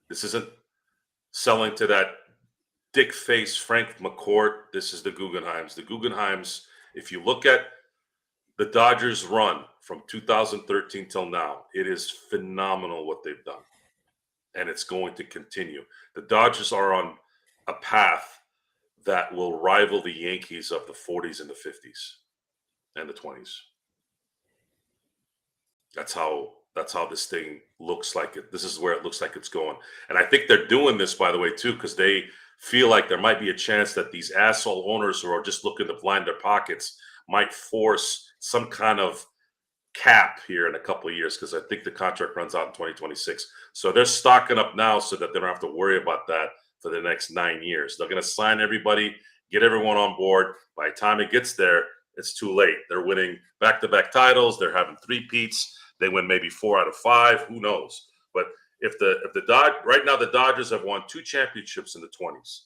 This isn't selling to that dick face Frank McCourt. This is the Guggenheims. The Guggenheims, if you look at the Dodgers run from 2013 till now, it is phenomenal what they've done. And it's going to continue. The Dodgers are on a path that will rival the Yankees of the 40s and the 50s and the 20s. That's how this thing looks like it. This is where it looks like it's going. And I think they're doing this, by the way, too, because they feel like there might be a chance that these asshole owners who are just looking to line their pockets might force some kind of cap here in a couple of years, because I think the contract runs out in 2026. So they're stocking up now so that they don't have to worry about that for the next 9 years. They're going to sign everybody, get everyone on board. By the time it gets there, it's too late. They're winning back-to-back titles. They're having three-peats. They win maybe 4 out of 5. Who knows? But if right now the Dodgers have won 2 championships in the 20s,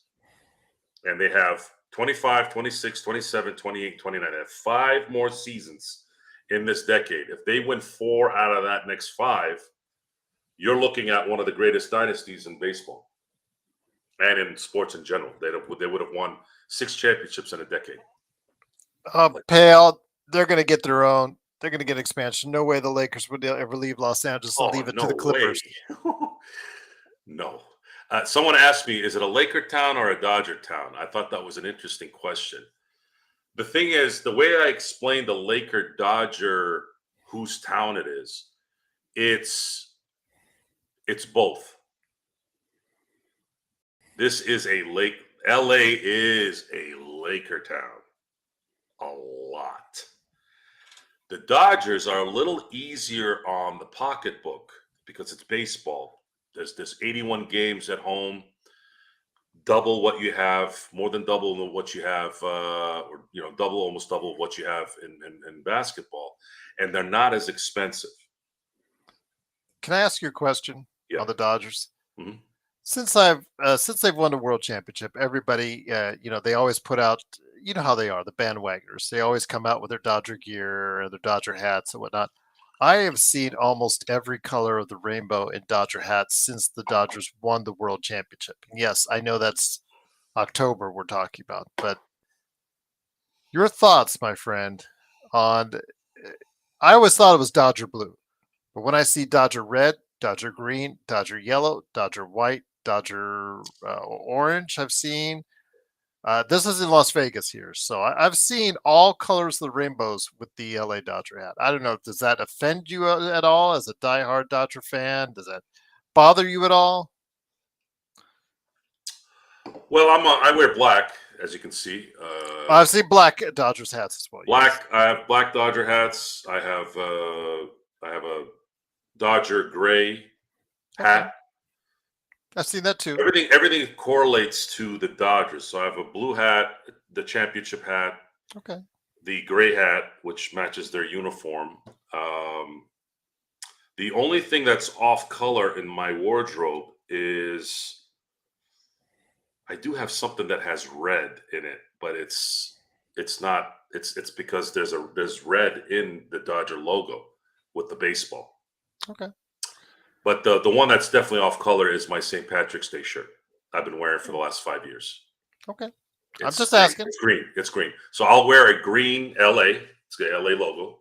and they have 25, 26, 27, 28, 29. They have 5 more seasons in this decade. If they win 4 out of that next 5, you're looking at one of the greatest dynasties in baseball and in sports in general. They would have won 6 championships in a decade. Pale, they're going to get their own. They're going to get expansion. No way the Lakers would ever leave Los Angeles and leave it to the Clippers. No. Someone asked me, is it a Laker town or a Dodger town? I thought that was an interesting question. The thing is, the way I explained the Laker Dodger, whose town it is, it's both. This is a LA is a Laker town. A lot. The Dodgers are a little easier on the pocketbook because it's baseball. There's 81 games at home, double what you have, more than double what you have, almost double what you have in basketball, and they're not as expensive. Can I ask you a question on the Dodgers? Mm-hmm. Since they've won the world championship, everybody, they always put out, you know how they are, the bandwagoners. They always come out with their Dodger gear or their Dodger hats and whatnot. I have seen almost every color of the rainbow in Dodger hats since the Dodgers won the world championship. And yes, I know that's October we're talking about, but your thoughts, my friend, on I always thought it was Dodger blue, but when I see Dodger red, Dodger green, Dodger yellow, Dodger white, Dodger orange, I've seen. This is in Las Vegas here, so I've seen all colors of the rainbows with the LA Dodger hat. I don't know, does that offend you at all as a diehard Dodger fan? Does that bother you at all? Well, I wear black, as you can see. I've seen black Dodgers hats as well. Yes. Black. I have black Dodger hats. I have a Dodger gray hat. Okay. I've seen that too. Everything correlates to the Dodgers. So I have a blue hat, the championship hat, Okay. the gray hat, which matches their uniform. The only thing that's off color in my wardrobe is I do have something that has red in it, but it's not. It's because there's red in the Dodger logo with the baseball. Okay. But the one that's definitely off color is my St. Patrick's Day shirt. I've been wearing for the last 5 years. Okay. I'm just green. asking. It's green. It's green. So I'll wear a green LA. It's the LA logo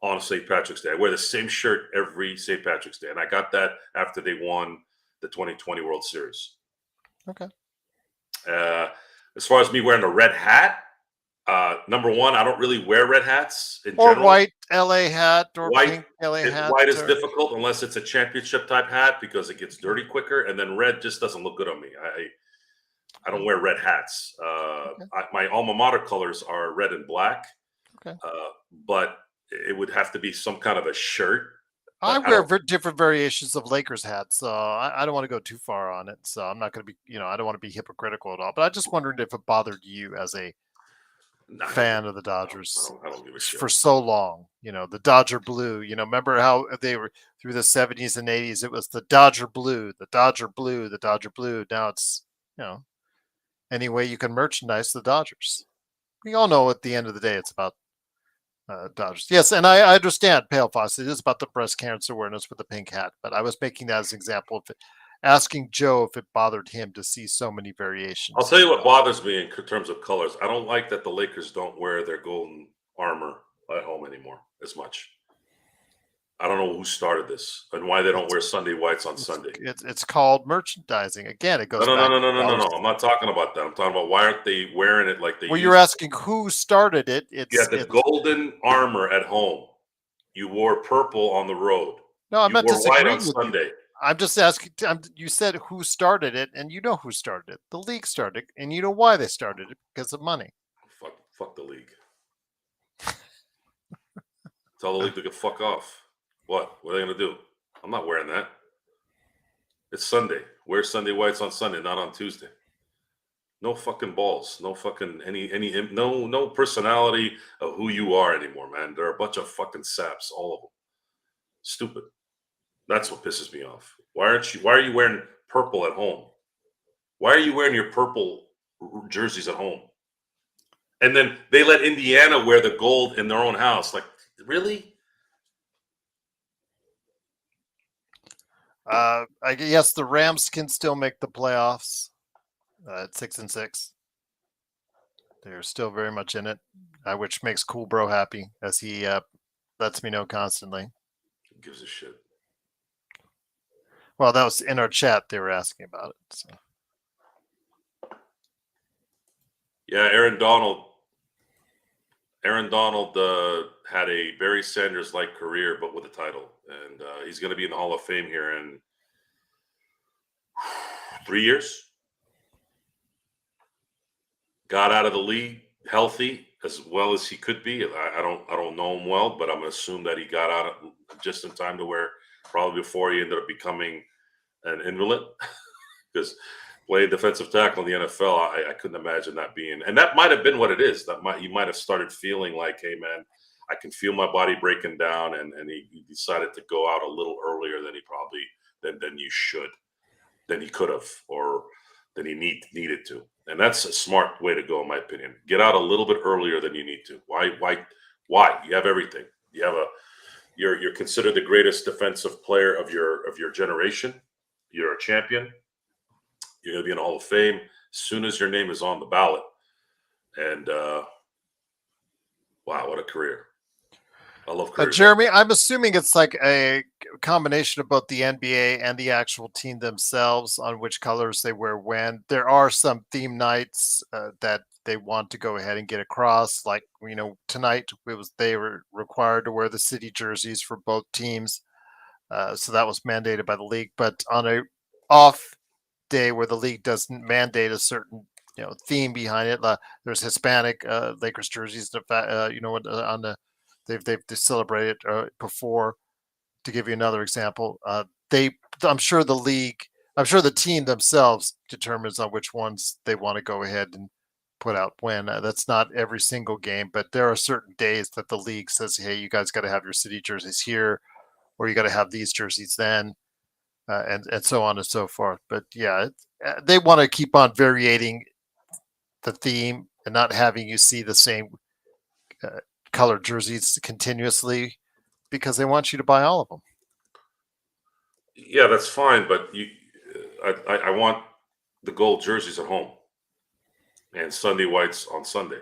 on St. Patrick's Day. I wear the same shirt every St. Patrick's Day, and I got that after they won the 2020 World Series. Okay. As far as me wearing a red hat, number one, I don't really wear red hats in Or general. white LA hat or White, pink LA hat. white is difficult unless it's a championship type hat because it gets dirty quicker, and then red just doesn't look good on me. I don't wear red hats. My alma mater colors are red and black, Okay. but it would have to be some kind of a shirt. I wear different variations of Lakers hats, so I don't want to go too far on it. So I'm not going to be, I don't want to be hypocritical at all. But I just wondered if it bothered you as a fan of the Dodgers I don't give a shit. for so long. The Dodger blue. Remember how they were through the 70s and 80s? It was the Dodger blue, the Dodger blue, the Dodger blue. Now it's, any way you can merchandise the Dodgers. We all know at the end of the day, it's about Dodgers. Yes, and I understand, Pale Foss. It is about the breast cancer awareness with the pink hat, but I was making that as an example of it, asking Joe if it bothered him to see so many variations. I'll tell you what bothers me in terms of colors. I don't like that the Lakers don't wear their golden armor at home anymore as much. I don't know who started this and why they don't wear Sunday whites on Sunday. It's called merchandising. Again, it goes No. back. No. I'm not talking about that. I'm talking about why aren't they wearing it like they Well, used you're asking who started it. the golden armor at home. You wore purple on the road. No, I'm not disagreeing white on with Sunday. you. I'm just asking. You said who started it, and you know who started it. The league started it, and you know why they started it, because of money. Fuck the league. Tell the league to get fuck off. What? What are they gonna do? I'm not wearing that. It's Sunday. Wear Sunday whites on Sunday, not on Tuesday. No fucking balls. No fucking no personality of who you are anymore, man. They're a bunch of fucking saps, all of them. Stupid. That's what pisses me off. Why are you wearing purple at home? Why are you wearing your purple jerseys at home? And then they let Indiana wear the gold in their own house. Like, really? I guess the Rams can still make the playoffs at 6-6. They're still very much in it, which makes Cool Bro happy, as he lets me know constantly. Who gives a shit? Well, that was in our chat. They were asking about it. So. Yeah, Aaron Donald had a Barry Sanders-like career, but with a title, and he's going to be in the Hall of Fame here in 3 years. Got out of the league healthy as well as he could be. I don't know him well, but I'm going to assume that he got out just in time to where probably before he ended up becoming an invalid, because playing defensive tackle in the NFL, I couldn't imagine that being, and that might have been what it is. He might have started feeling like, hey man, I can feel my body breaking down, and he decided to go out a little earlier than he probably than you should. than he could have or than he needed to. And that's a smart way to go, in my opinion. Get out a little bit earlier than you need to. Why? You have everything. You have you're considered the greatest defensive player of your generation. You're a champion. You're gonna be in the Hall of Fame as soon as your name is on the ballot. And wow, what a career! I love careers. Jeremy, I'm assuming it's like a combination of both the NBA and the actual team themselves on which colors they wear when. There are some theme nights that they want to go ahead and get across. Like, tonight they were required to wear the city jerseys for both teams. So that was mandated by the league. But on a off day where the league doesn't mandate a certain theme behind it, there's Hispanic Lakers jerseys. On the they've celebrated before. To give you another example, I'm sure the team themselves determines on which ones they want to go ahead and put out when. That's not every single game, but there are certain days that the league says, hey, you guys got to have your city jerseys here, or you got to have these jerseys then, and so on and so forth. But yeah, they want to keep on varying the theme and not having you see the same colored jerseys continuously because they want you to buy all of them. Yeah, that's fine, but I want the gold jerseys at home and Sunday whites on Sunday.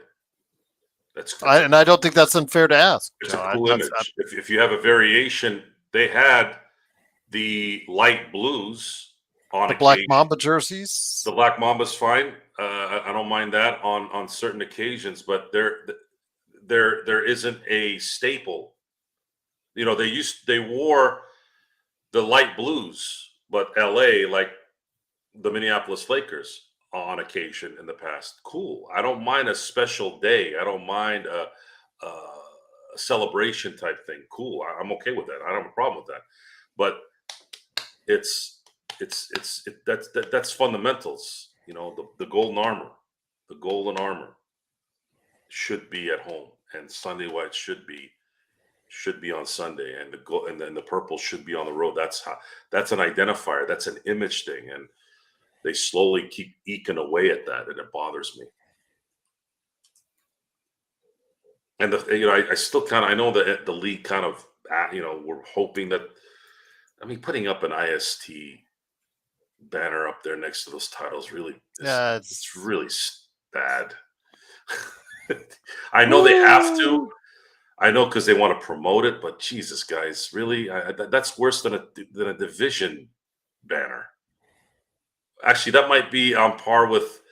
And I don't think that's unfair to ask. It's a cool image. If you have a variation, they had the light blues on the occasion. Black Mamba jerseys. The Black Mamba's fine. I don't mind that on certain occasions, but there isn't a staple. They wore the light blues, but LA, like the Minneapolis Lakers on occasion in the past. Cool. I don't mind a special day. I don't mind a celebration type thing. Cool. I'm okay with that. I don't have a problem with that. But that's fundamentals. The golden armor. The golden armor should be at home, and Sunday white should be on Sunday, and then the purple should be on the road. That's an identifier. That's an image thing, and they slowly keep eking away at that, and it bothers me. And I still I know that the league kind of we're hoping that. I mean, putting up an IST banner up there next to those titles really, it's really bad. I know they have to. I know because they want to promote it, but Jesus, guys, really, that's worse than a division banner. Actually, that might be on par with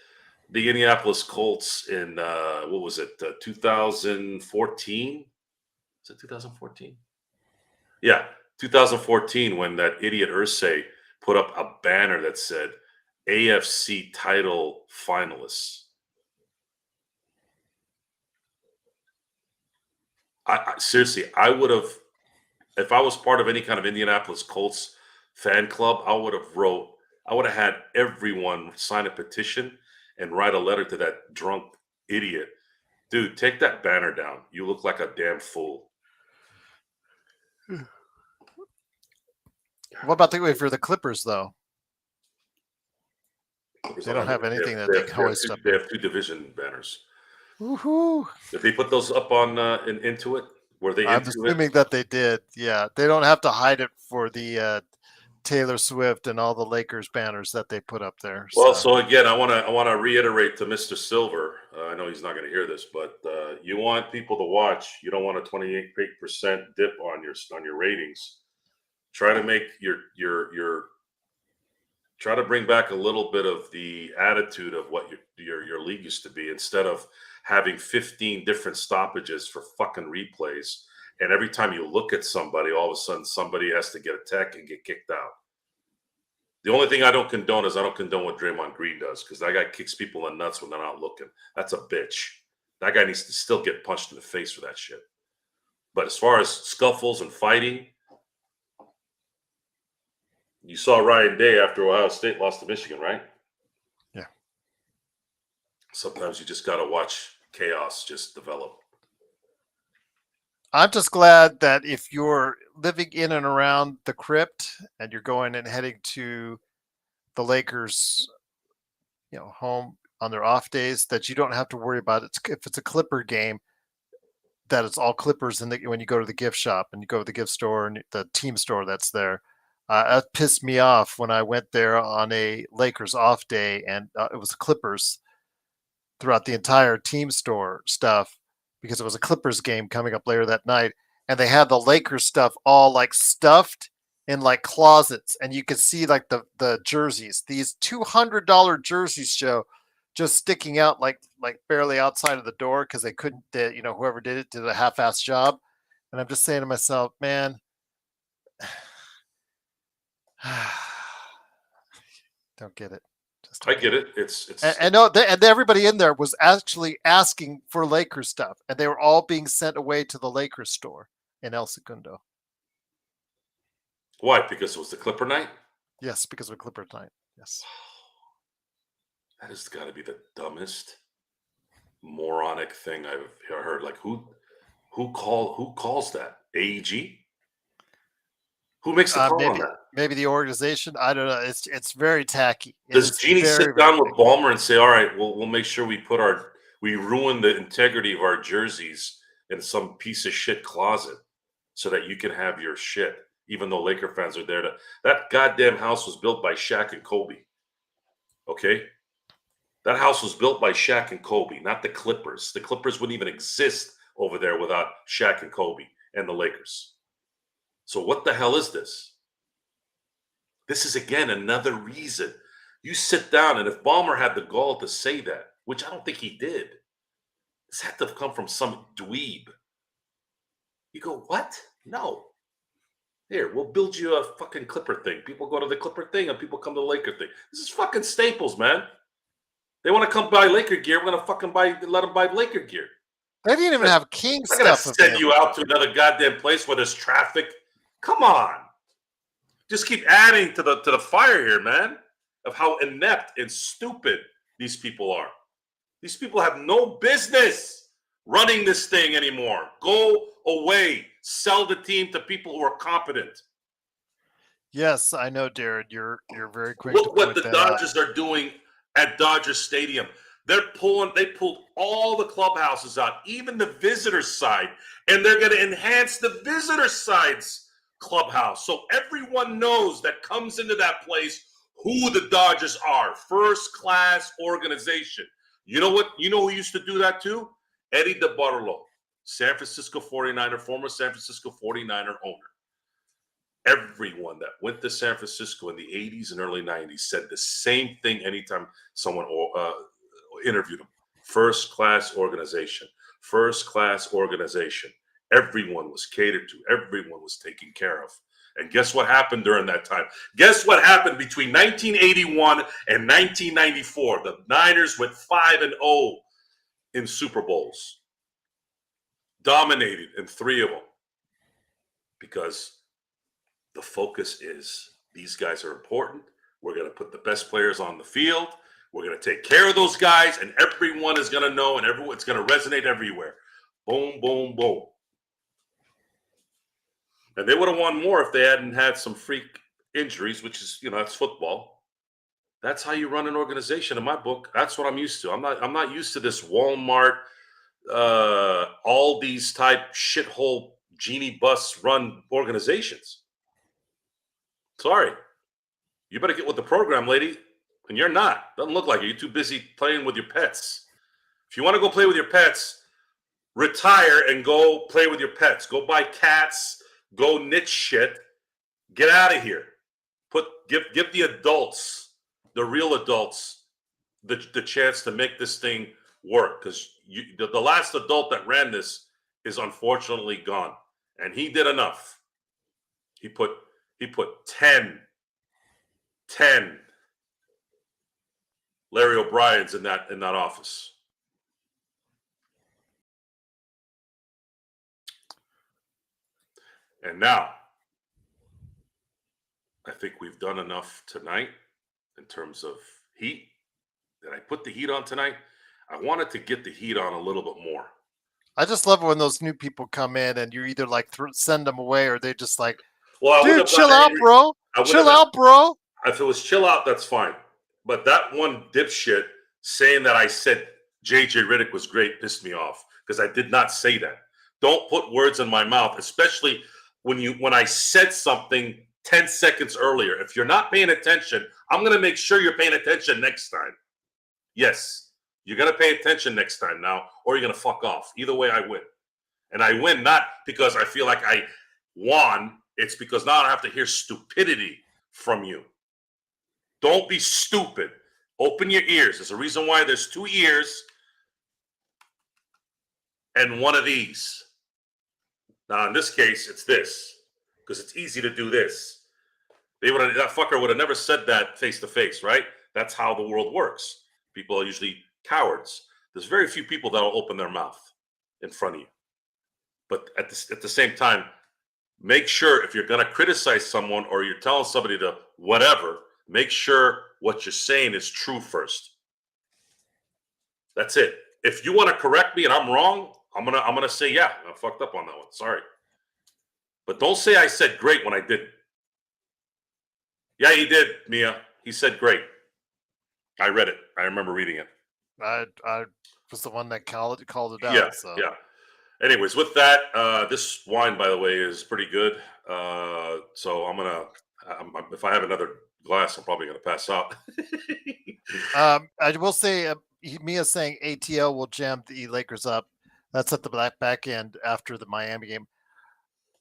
the Indianapolis Colts in what was it, 2014? Is it 2014? Yeah, 2014, when that idiot Irsay put up a banner that said AFC title finalists. Seriously, I would have, if I was part of any kind of Indianapolis Colts fan club, I would have had everyone sign a petition and write a letter to that drunk idiot. Dude, take that banner down. You look like a damn fool. What about if you're the Clippers, though? They don't have anything that they can hoist up. They have two division banners. Woohoo! Did they put those up on into it? Were they? I'm assuming that they did. Yeah, they don't have to hide it for the Taylor Swift and all the Lakers banners that they put up there. Well, so again, I want to reiterate to Mr. Silver. I know he's not going to hear this, but you want people to watch. You don't want a 28% dip on your ratings. Try to make your try to bring back a little bit of the attitude of what your league used to be, instead of having 15 different stoppages for fucking replays. And every time you look at somebody, all of a sudden somebody has to get a tech and get kicked out. The only thing I don't condone is I don't condone what Draymond Green does, because that guy kicks people in the nuts when they're not looking. That's a bitch. That guy needs to still get punched in the face for that shit. But as far as scuffles and fighting, you saw Ryan Day after Ohio State lost to Michigan, right? Yeah. Sometimes you just got to watch chaos just develop. I'm just glad that if you're living in and around the crypt and you're going and heading to the Lakers, home on their off days, that you don't have to worry about it. If it's a Clipper game, that it's all Clippers when you go to the gift shop and you go to the gift store and the team store that's there. That pissed me off when I went there on a Lakers off day and it was Clippers throughout the entire team store stuff, because it was a Clippers game coming up later that night, and they had the Lakers stuff all like stuffed in like closets, and you could see like the jerseys, these $200 jerseys just sticking out like barely outside of the door because they couldn't, whoever did it did a half-assed job. And I'm just saying to myself, man, don't get it. I get it. It's and no, and everybody in there was actually asking for Lakers stuff, and they were all being sent away to the Lakers store in El Segundo. Why? Because it was the Clipper night? Yes, because of a Clipper night. Yes. That has got to be the dumbest, moronic thing I've heard. Like who calls that? AEG? Who makes the call on that? Maybe the organization. I don't know. It's very tacky. Does Jeannie sit down with Ballmer and say, "All right, we'll make sure we ruin the integrity of our jerseys in some piece of shit closet so that you can have your shit," even though Laker fans are there that goddamn house was built by Shaq and Kobe. Okay? That house was built by Shaq and Kobe, not the Clippers. The Clippers wouldn't even exist over there without Shaq and Kobe and the Lakers. So what the hell is this? This is, again, another reason. You sit down, and if Ballmer had the gall to say that, which I don't think he did, this had to have come from some dweeb. You go, what? No. Here, we'll build you a fucking Clipper thing. People go to the Clipper thing, and people come to the Laker thing. This is fucking Staples, man. They want to come buy Laker gear. We're going to fucking let them buy Laker gear. They didn't even have King stuff. I'm going to send you out to another goddamn place where there's traffic. Come on. Just keep adding to the fire here, man, of how inept and stupid these people are. These people have no business running this thing anymore. Go away. Sell the team to people who are competent. Yes, I know, Darren. You're very quick. Look what the Dodgers are doing at Dodger Stadium. They pulled all the clubhouses out, even the visitor side, and they're going to enhance the visitor side's clubhouse. So everyone knows that comes into that place who the Dodgers are. First class organization. You know what? You know who used to do that too? Eddie DeBartolo, San Francisco 49er, former San Francisco 49er owner. Everyone that went to San Francisco in the 80s and early 90s said the same thing anytime someone interviewed him. First class organization. First class organization. Everyone was catered to. Everyone was taken care of. And guess what happened during that time? Guess what happened between 1981 and 1994? The Niners went 5-0 in Super Bowls. Dominated in 3 of them. Because the focus is these guys are important. We're going to put the best players on the field. We're going to take care of those guys, and everyone is going to know, and it's going to resonate everywhere. Boom, boom, boom. And they would have won more if they hadn't had some freak injuries, which is, that's football. That's how you run an organization in my book. That's what I'm used to. I'm not used to this Walmart, all these type shithole genie bus run organizations. Sorry. You better get with the program, lady. And you're not. Doesn't look like it. You're too busy playing with your pets. If you want to go play with your pets, retire and go play with your pets. Go buy cats. Go knit shit. Get out of here. Give the adults, the real adults, the chance to make this thing work. Because the last adult that ran this is unfortunately gone. And he did enough. He put 10 Larry O'Brien's in that office. And now, I think we've done enough tonight in terms of heat. Did I put the heat on tonight? I wanted to get the heat on a little bit more. I just love it when those new people come in and you either like send them away or they just like, well, dude, chill out, bro. Chill out, bro. If it was chill out, that's fine. But that one dipshit saying that I said JJ Redick was great pissed me off because I did not say that. Don't put words in my mouth, especially when I said something 10 seconds earlier. If you're not paying attention, I'm going to make sure you're paying attention next time. Yes, you're going to pay attention next time now, or you're going to fuck off. Either way, I win. And I win not because I feel like I won. It's because now I have to hear stupidity from you. Don't be stupid. Open your ears. There's a reason why there's 2 ears and one of these. Now, in this case, it's this because it's easy to do this. That fucker would have never said that face to face, right? That's how the world works. People are usually cowards. There's very few people that will open their mouth in front of you. But at the same time, make sure if you're going to criticize someone or you're telling somebody to whatever, make sure what you're saying is true first. That's it. If you want to correct me and I'm wrong, I'm gonna say, yeah, I fucked up on that one. Sorry. But don't say I said great when I didn't. Yeah, he did, Mia. He said great. I read it. I remember reading it. I was the one that called it out. Yeah, so. yeah. Anyways, with that, this wine, by the way, is pretty good. So if I have another glass, I'm probably gonna pass out. I will say, Mia's saying ATL will jam the Lakers up. That's at the back end after the Miami game.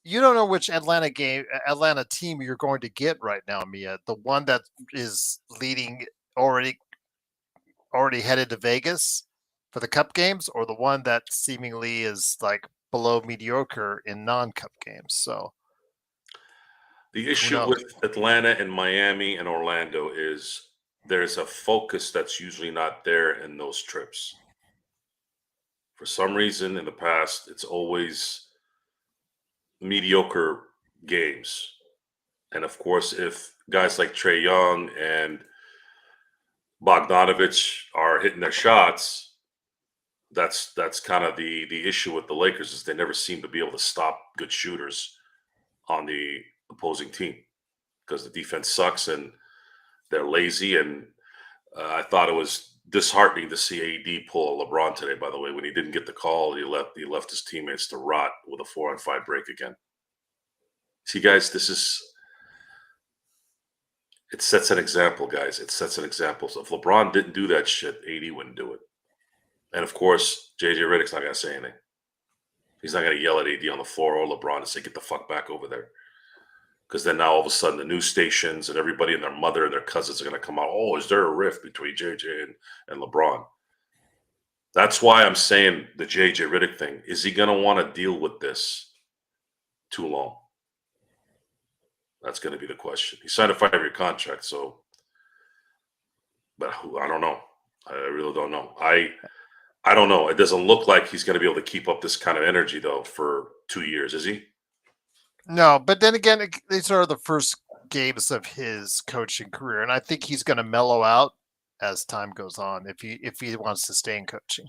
You don't know which Atlanta team you're going to get right now, Mia. The one that is leading already headed to Vegas for the Cup games, or the one that seemingly is like below mediocre in non-Cup games. So the issue with Atlanta and Miami and Orlando is there's a focus that's usually not there in those trips. For some reason in the past, it's always mediocre games. And of course, if guys like Trae Young and Bogdanovich are hitting their shots, that's kind of the issue with the Lakers is they never seem to be able to stop good shooters on the opposing team because the defense sucks and they're lazy. And I thought it was disheartening to see AD pull a LeBron today, by the way. When he didn't get the call, he left his teammates to rot with a 4-on-5 break again. See, guys, it sets an example, guys. It sets an example. So if LeBron didn't do that shit, AD wouldn't do it. And of course, JJ Redick's not going to say anything. He's not going to yell at AD on the floor or LeBron and say, get the fuck back over there. Because then now all of a sudden the news stations and everybody and their mother and their cousins are going to come out, oh, is there a rift between JJ and LeBron? That's why I'm saying the JJ Redick thing. Is he going to want to deal with this too long? That's going to be the question. He signed a 5-year contract, so, but I don't know. I really don't know. I don't know. It doesn't look like he's going to be able to keep up this kind of energy, though, for 2 years, is he? No, but then again, these are the first games of his coaching career, and I think he's going to mellow out as time goes on if he wants to stay in coaching.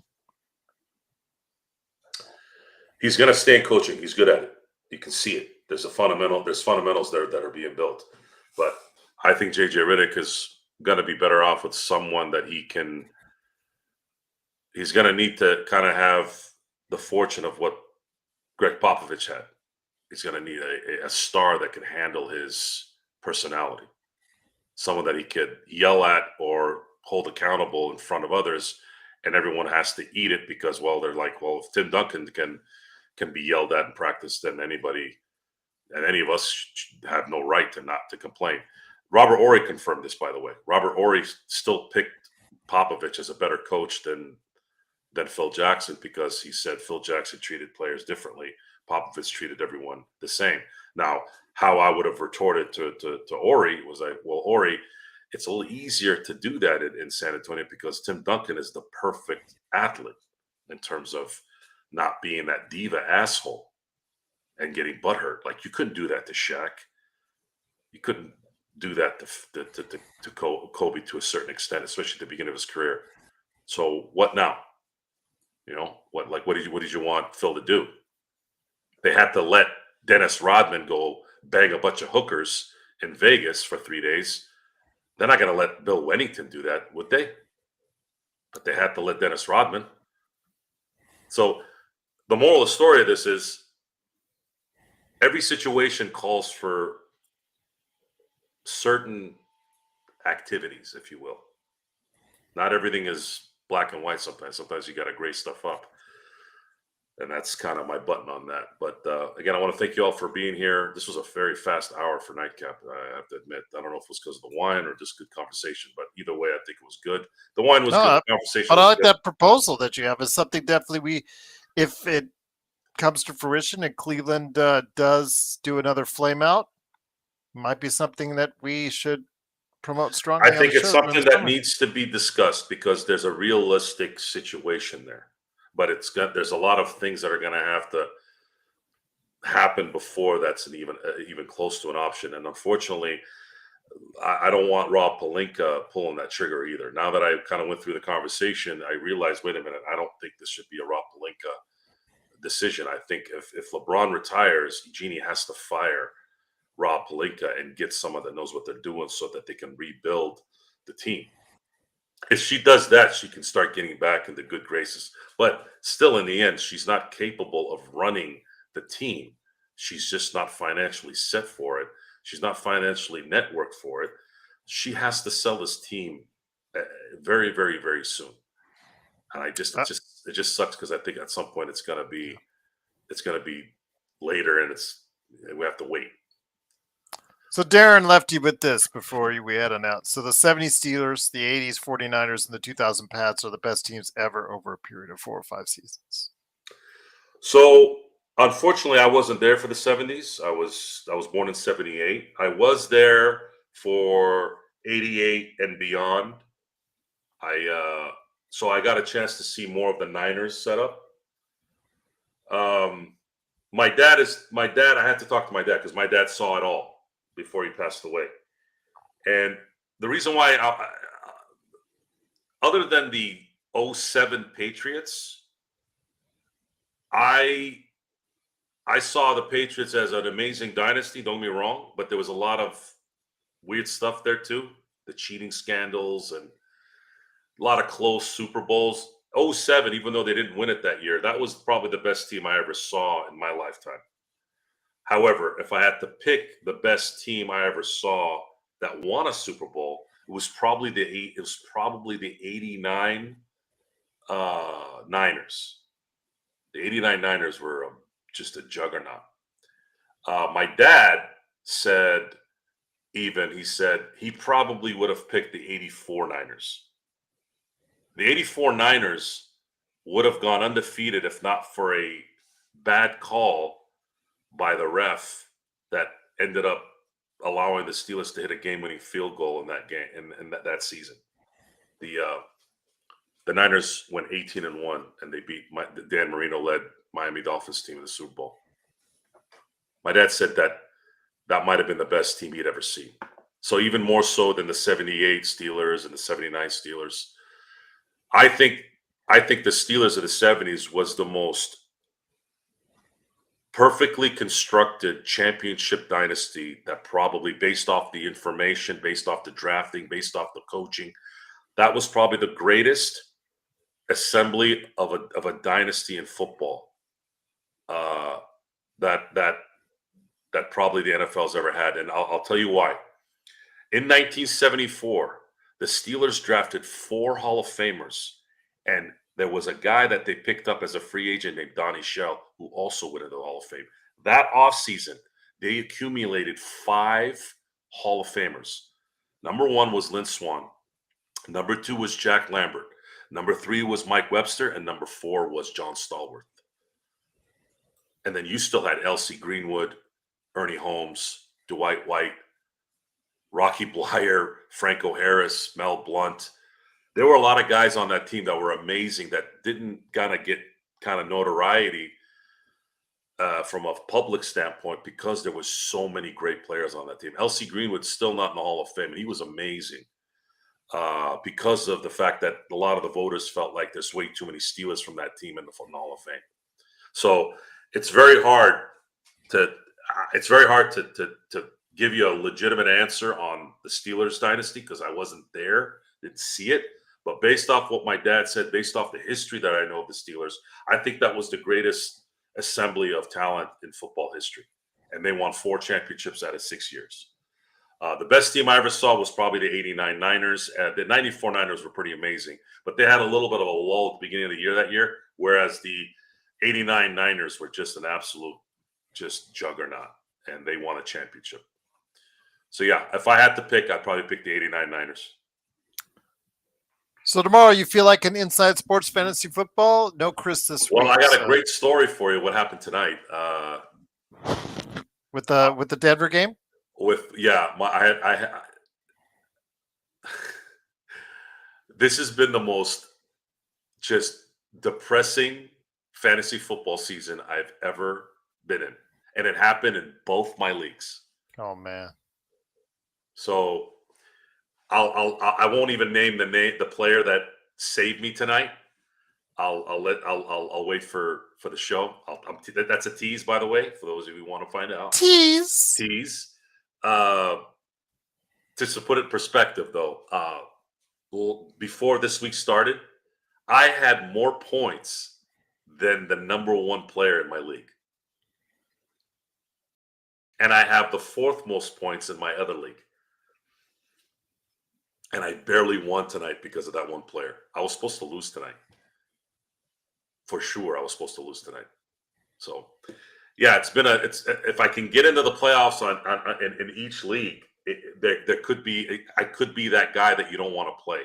He's going to stay in coaching. He's good at it. You can see it. There's fundamentals there that are being built. But I think JJ Redick is going to be better off with someone that he's going to need to kind of have the fortune of what Greg Popovich had. He's going to need a star that can handle his personality. Someone that he could yell at or hold accountable in front of others, and everyone has to eat it because, well, they're like, well, if Tim Duncan can be yelled at in practice, then anybody and any of us have no right to complain. Robert Horry confirmed this, by the way. Robert Horry still picked Popovich as a better coach than Phil Jackson because he said Phil Jackson treated players differently. Popovich treated everyone the same. Now, how I would have retorted to Horry was like, well, Horry, it's a little easier to do that in San Antonio because Tim Duncan is the perfect athlete in terms of not being that diva asshole and getting butthurt. Like, you couldn't do that to Shaq. You couldn't do that to Kobe to a certain extent, especially at the beginning of his career. So what now? You know, what did you want Phil to do? They had to let Dennis Rodman go bang a bunch of hookers in Vegas for 3 days They're not going to let Bill Wennington do that, would they? But they had to let Dennis Rodman. So the moral of the story of this is every situation calls for certain activities, if you will. Not everything is black and white sometimes. Sometimes you got to gray stuff up. And that's kind of my button on that. But again, I want to thank you all for being here. This was a very fast hour for Nightcap, I have to admit. I don't know if it was because of the wine or just good conversation, but either way, I think it was good. The wine was good. The conversation but was I like good. that proposal that you have. It's something definitely if it comes to fruition and Cleveland does do another flame out, might be something that we should promote strongly. I think it's on the show something that needs to be discussed because there's a realistic situation there. But there's a lot of things that are going to have to happen before that's even close to an option. And unfortunately, I don't want Rob Pelinka pulling that trigger either. Now that I kind of went through the conversation, I realized, wait a minute, I don't think this should be a Rob Pelinka decision. I think if LeBron retires, Genie has to fire Rob Pelinka and get someone that knows what they're doing so that they can rebuild the team. If she does that, she can start getting back into good graces. But still, in the end, she's not capable of running the team. She's just not financially set for it. She's not financially networked for it. She has to sell this team very, very, very soon. And it just sucks because I think at some point it's gonna be later, and we have to wait. So Darren left you with this before we had announced. So the 70s Steelers, the 80s 49ers, and the 2000 Pats are the best teams ever over a period of 4 or 5 seasons. So unfortunately, I wasn't there for the 70s. I was born in 78. I was there for 88 and beyond. So I got a chance to see more of the Niners setup. My dad. I had to talk to my dad because my dad saw it all before he passed away. And the reason why, other than the 07 Patriots, I saw the Patriots as an amazing dynasty, don't get me wrong, but there was a lot of weird stuff there too. The cheating scandals and a lot of close Super Bowls. 07, even though they didn't win it that year, that was probably the best team I ever saw in my lifetime. However, if I had to pick the best team I ever saw that won a Super Bowl, it was probably the 89 Niners. The 89 Niners were just a juggernaut. My dad said he probably would have picked the 84 Niners. The 84 Niners would have gone undefeated if not for a bad call by the ref that ended up allowing the Steelers to hit a game-winning field goal in that game in that season. The Niners went 18-1, and they beat Dan Marino-led Miami Dolphins team in the Super Bowl. My dad said that might have been the best team he'd ever seen. So even more so than the 78 Steelers and the 79 Steelers. I think the Steelers of the 70s was the most perfectly constructed championship dynasty that probably, based off the information, based off the drafting, based off the coaching, that was probably the greatest assembly of a dynasty in football that probably the NFL's ever had. And I'll tell you why. In 1974, the Steelers drafted 4 Hall of Famers, and there was a guy that they picked up as a free agent named Donnie Shell, who also went into the Hall of Fame. That offseason, they accumulated 5 Hall of Famers. Number 1 was Lynn Swann. Number 2 was Jack Lambert. Number 3 was Mike Webster, and number 4 was John Stallworth. And then you still had L.C. Greenwood, Ernie Holmes, Dwight White, Rocky Bleier, Franco Harris, Mel Blount. There were a lot of guys on that team that were amazing that didn't kind of get notoriety from a public standpoint because there was so many great players on that team. L.C. Greenwood's still not in the Hall of Fame, and he was amazing because of the fact that a lot of the voters felt like there's way too many Steelers from that team in the Hall of Fame. So it's very hard to give you a legitimate answer on the Steelers dynasty because I wasn't there, didn't see it. But based off what my dad said, based off the history that I know of the Steelers, I think that was the greatest assembly of talent in football history. And they won 4 championships out of 6 years. The best team I ever saw was probably the 89 Niners. The 94 Niners were pretty amazing, but they had a little bit of a lull at the beginning of the year that year, whereas the 89 Niners were just an absolute just juggernaut, and they won a championship. So, yeah, if I had to pick, I'd probably pick the 89 Niners. So tomorrow you feel like an Inside Sports Fantasy Football? No Chris this week. Well, I got a great story for you. What happened tonight? With the Denver game? This has been the most just depressing fantasy football season I've ever been in, and it happened in both my leagues. Oh man! So I won't even name the player that saved me tonight. I'll wait for the show. That's a tease, by the way, for those of you who want to find out. Tease. Just to put it in perspective, though, before this week started, I had more points than the number 1 player in my league, and I have the 4th most points in my other league. And I barely won tonight because of that one player. I was supposed to lose tonight. For sure, I was supposed to lose tonight. So, yeah, it's if I can get into the playoffs in each league, there could be I could be that guy that you don't want to play.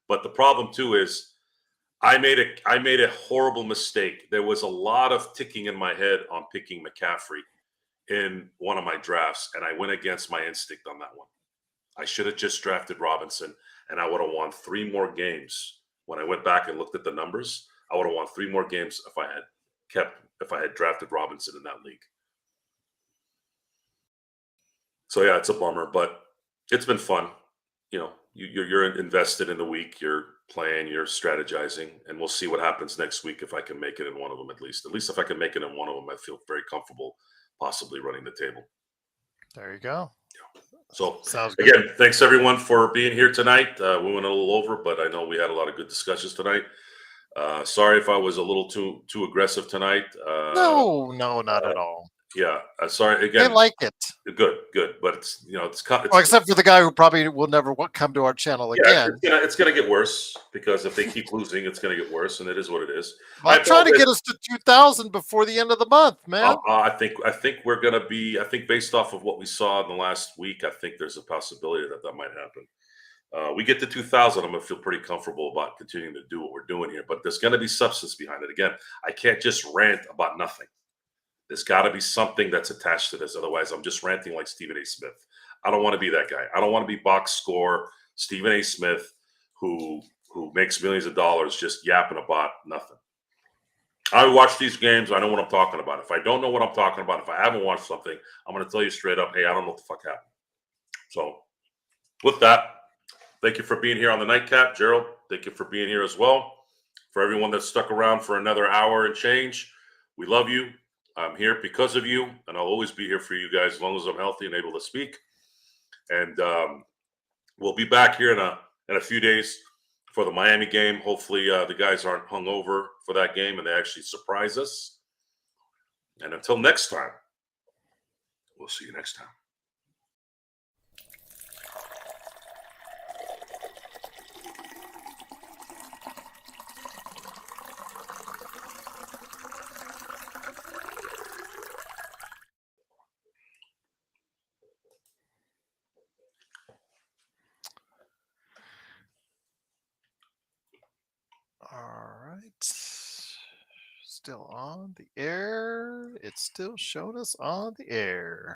But the problem too is I made a horrible mistake. There was a lot of ticking in my head on picking McCaffrey in one of my drafts, and I went against my instinct on that one. I should have just drafted Robinson, and I would have won 3 more games. When I went back and looked at the numbers, I would have won 3 more games if I had drafted Robinson in that league. So yeah, it's a bummer, but it's been fun. You know, you're invested in the week. You're playing, you're strategizing, and we'll see what happens next week if I can make it in one of them at least. At least if I can make it in one of them, I feel very comfortable possibly running the table. There you go. Yeah. So sounds good. Again, thanks everyone for being here tonight. We went a little over, but I know we had a lot of good discussions tonight. Sorry if I was a little too aggressive tonight. No, not at all. Yeah, sorry again. They like it. Good, but it's well, except for the guy who probably will never come to our channel again. It's gonna get worse because if they keep losing, it's gonna get worse, and it is what it is. I'm trying to get us to 2,000 before the end of the month, man. I think we're gonna be. I think based off of what we saw in the last week, I think there's a possibility that might happen. We get to 2,000, I'm gonna feel pretty comfortable about continuing to do what we're doing here. But there's gonna be substance behind it. Again, I can't just rant about nothing. There's got to be something that's attached to this. Otherwise, I'm just ranting like Stephen A. Smith. I don't want to be that guy. I don't want to be box score Stephen A. Smith who makes millions of dollars just yapping about nothing. I watch these games. I know what I'm talking about. If I don't know what I'm talking about, if I haven't watched something, I'm going to tell you straight up, hey, I don't know what the fuck happened. So with that, thank you for being here on the Nightcap. Gerald, thank you for being here as well. For everyone that stuck around for another hour and change, we love you. I'm here because of you, and I'll always be here for you guys as long as I'm healthy and able to speak. And we'll be back here in a few days for the Miami game. Hopefully, the guys aren't hungover for that game and they actually surprise us. And until next time, we'll see you next time. All right. Still on the air. It's still showing us on the air.